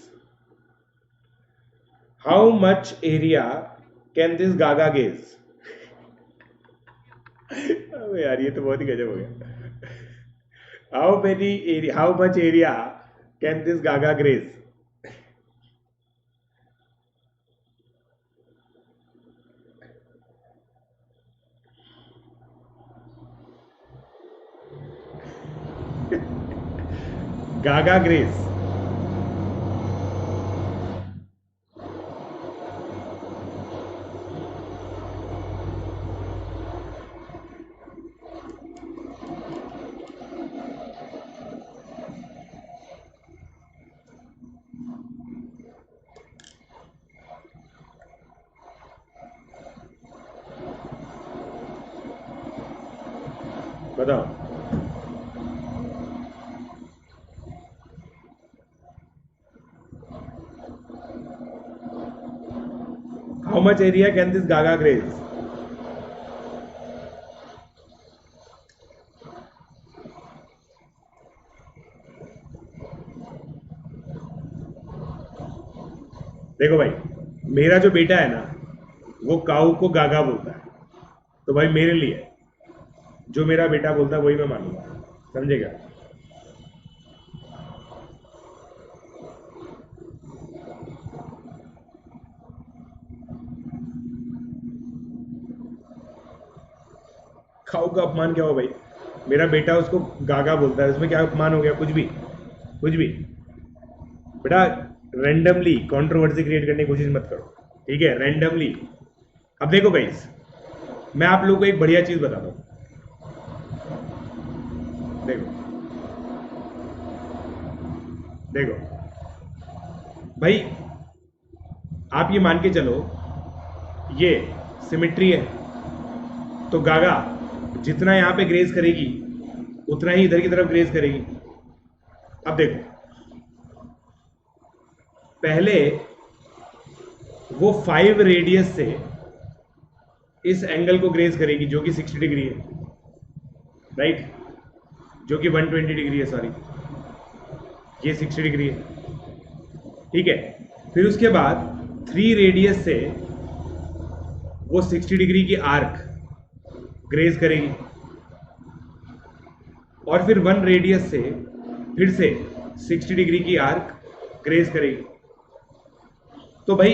Speaker 1: How much area can this gaga graze? अबे यार ये तो बहुत ही गजब हो गया। How much area can this gaga graze? Gaga graze. बताओ। How much area can this gaga graze? देखो भाई, मेरा जो बेटा है ना, वो काऊ को गागा बोलता है, तो भाई मेरे लिए जो मेरा बेटा बोलता है वही मैं मानूंगा, समझेगा? काऊ का अपमान क्या हो भाई? मेरा बेटा उसको गागा बोलता है, उसमें क्या अपमान हो गया? कुछ भी, कुछ भी। बेटा, रैंडमली कंट्रोवर्सी क्रिएट करने की कोशिश मत करो, ठीक है? रैंडमली। अब देखो गाइस, मैं आप लोगों को एक बढ़िया चीज बताता हूँ। देखो देखो भाई, आप ये मान के चलो ये सिमिट्री है, तो गागा जितना यहां पे ग्रेज करेगी उतना ही इधर की तरफ ग्रेज करेगी। अब देखो, पहले वो 5 रेडियस से इस एंगल को ग्रेज करेगी जो कि 60 डिग्री है, राइट? जो कि 120 डिग्री है, सॉरी, ये 60 डिग्री है, ठीक है? फिर उसके बाद 3 रेडियस से वो 60 डिग्री की आर्क ग्रेज करेगी, और फिर 1 रेडियस से फिर से 60 डिग्री की आर्क ग्रेज करेगी। तो भाई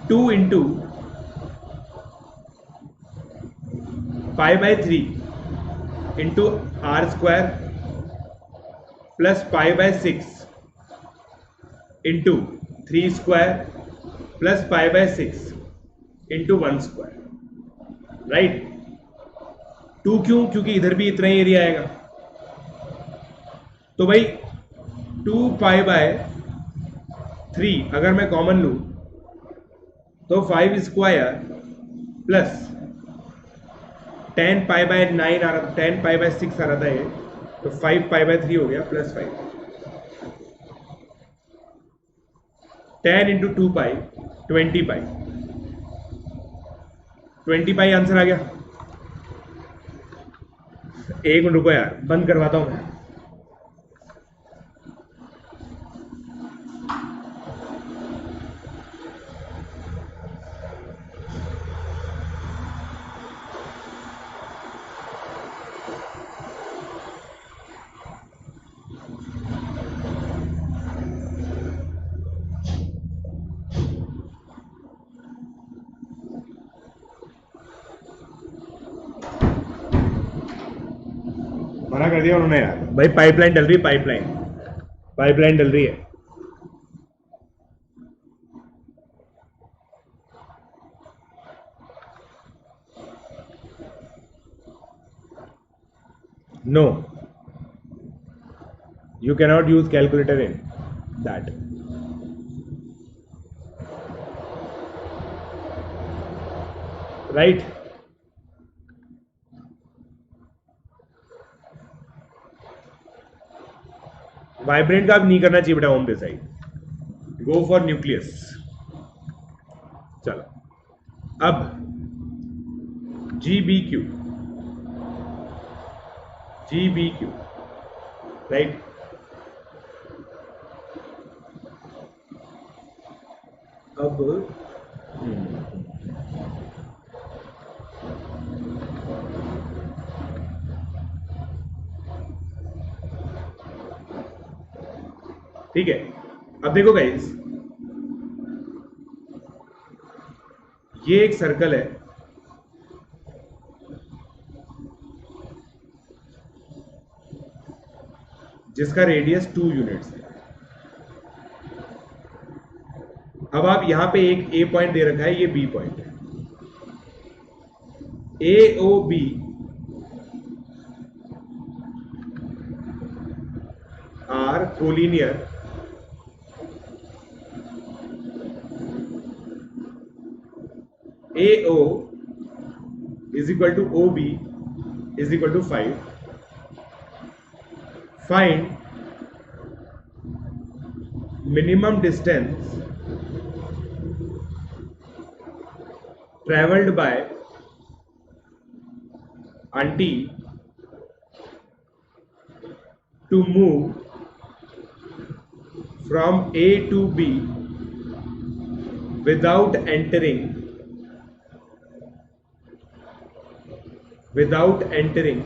Speaker 1: 2 into π/3 into R square plus π/6 into 3 square plus π/6 into 1 square, right? 2 क्यों? क्योंकि इधर भी इतना ही एरिया आएगा। तो भाई 2π/3 अगर मैं कॉमन लूं तो 5 स्क्वायर प्लस 10π/9 आ रहा, 10π/6 आ रहा था ये, तो 5π/3 हो गया प्लस 5। 10 इंटू 2π 20π, 20π आंसर आ गया। एक मिनट रुको यार, बंद करवाता हूं मैं। मना कर दिया उन्होंने यार, भाई पाइपलाइन डल रही है, पाइपलाइन पाइपलाइन डल रही है। No, you cannot use calculator in that. Right. Vibrant का अब नहीं करना चाहिए बेटा on this side, go for nucleus. चलो अब GBQ, GBQ, राइट। अब ठीक है, अब देखो गाइस, ये एक सर्कल है जिसका रेडियस 2 यूनिट्स है। अब आप यहां पे एक ए पॉइंट दे रखा है, ये बी पॉइंट है। AOB are collinear AO is equal to OB is equal to 5. Find minimum distance traveled by auntie to move from A to B without entering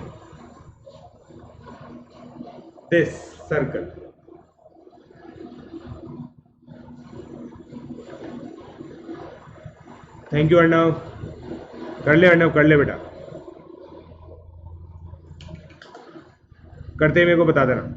Speaker 1: this circle. Thank you Arnav, कर ले अर्णव, कर ले बेटा, करते ही मेरे को बता देना।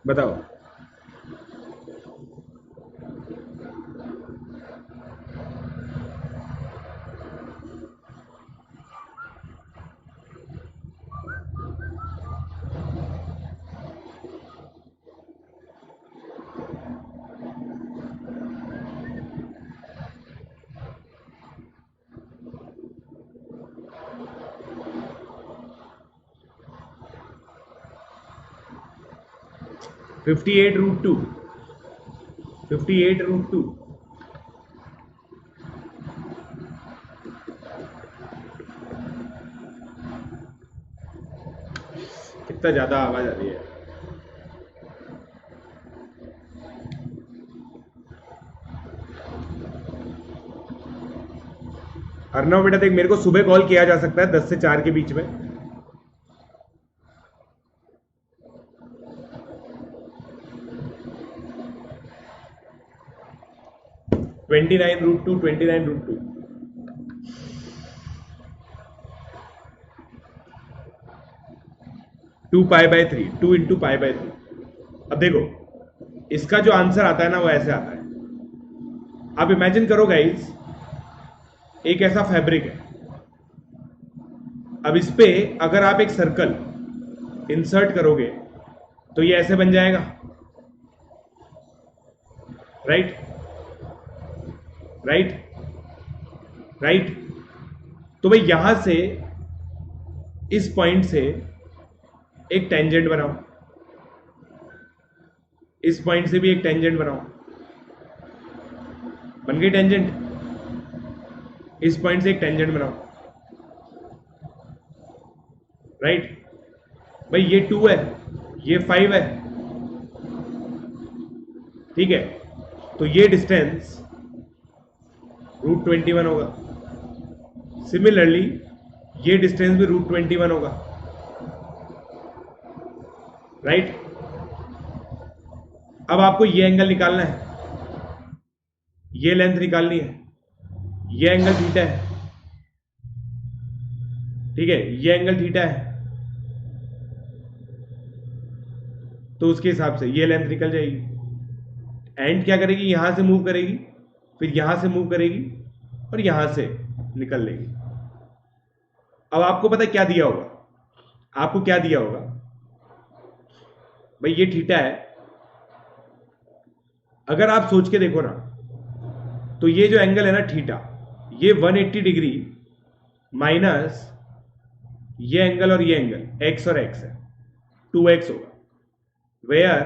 Speaker 1: बताओ। √2 58√2 कितना ज्यादा आवाज आ रही है। अर्णव बेटा देख, मेरे को सुबह कॉल किया जा सकता है 10 से 4 के बीच में। √2 29√2 2π/3 2 × π/3। अब देखो इसका जो आंसर आता है ना वो ऐसे आता है। आप इमेजिन करो गाइस, एक ऐसा फैब्रिक है, अब इस पे अगर आप एक सर्कल इंसर्ट करोगे तो ये ऐसे बन जाएगा, राइट राइट राइट। तो भाई यहां से इस पॉइंट से एक टेंजेंट बनाओ, इस पॉइंट से भी एक टेंजेंट बनाओ, बन गई टेंजेंट। इस पॉइंट से एक टेंजेंट बनाओ, राइट। भाई ये 2 है, ये 5 है, ठीक है। तो ये डिस्टेंस √21 होगा। सिमिलरली ये डिस्टेंस भी √21 होगा, राइट। अब आपको ये एंगल निकालना है, ये लेंथ निकालनी है, ये एंगल थीटा है, ठीक है, ये एंगल थीटा है, तो उसके हिसाब से ये लेंथ निकल जाएगी। एंड क्या करेगी, यहां से मूव करेगी, फिर यहां से मूव करेगी और यहां से निकल लेगी। अब आपको पता है क्या दिया होगा, आपको क्या दिया होगा भाई, ये थीटा है। अगर आप सोच के देखो ना, तो ये जो एंगल है ना थीटा, ये 180 डिग्री माइनस ये एंगल और ये एंगल x और x है, 2x होगा, where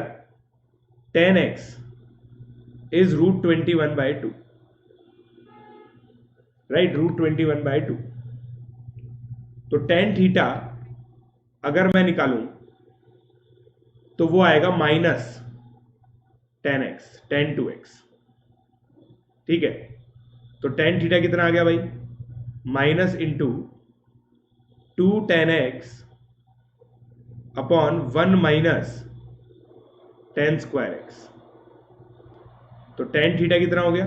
Speaker 1: tan x is √21/2, right, √21/2। तो tan थीटा अगर मैं निकालूं तो वो आएगा minus tan x, tan 2x, ठीक है। तो tan थीटा कितना आ गया भाई, minus into 2 tan x upon 1 minus tan square x। तो tan थीटा कितना हो गया,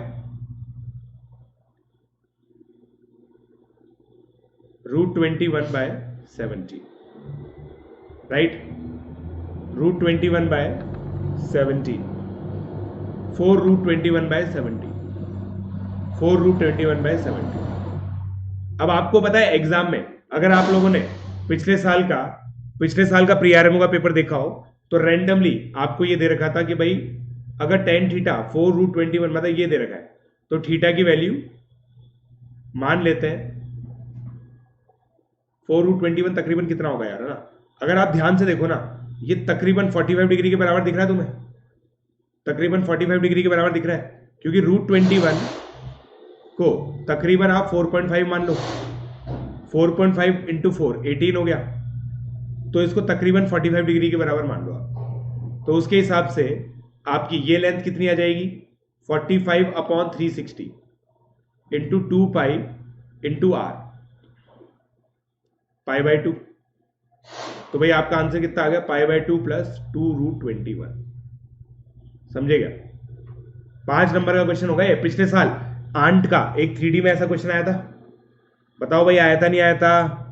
Speaker 1: √21/70, राइट, √21/70, 4√21/70, 4√21/70। अब आपको पता है एग्जाम में अगर आप लोगों ने पिछले साल का प्री आरएमओ का पेपर देखा हो, तो रैंडमली आपको ये दे रखा था कि भाई अगर tan थीटा 4√21 मतलब ये दे रखा है, तो थीटा की वैल्यू मान लेते हैं 4√21 तकरीबन कितना होगा यार, है ना। अगर आप ध्यान से देखो ना, ये तकरीबन 45 डिग्री के बराबर दिख रहा है तुम्हें, तकरीबन 45 डिग्री के बराबर दिख रहा है, क्योंकि √21 को तकरीबन आप 4.5 मान लो, 4.5 इंटू 4 18 हो गया, तो इसको तकरीबन 45 डिग्री के बराबर मान लो आप। तो उसके हिसाब से आपकी ये लेंथ कितनी आ जाएगी, 45/360 इंटू 2 इंटू r, π/2। तो भाई आपका आंसर कितना आ गया, π/2 प्लस 2√21, समझेगा। 5 नंबर का क्वेश्चन होगा ये। पिछले साल आंट का एक 3D में ऐसा क्वेश्चन आया था, बताओ भाई आया था नहीं आया था।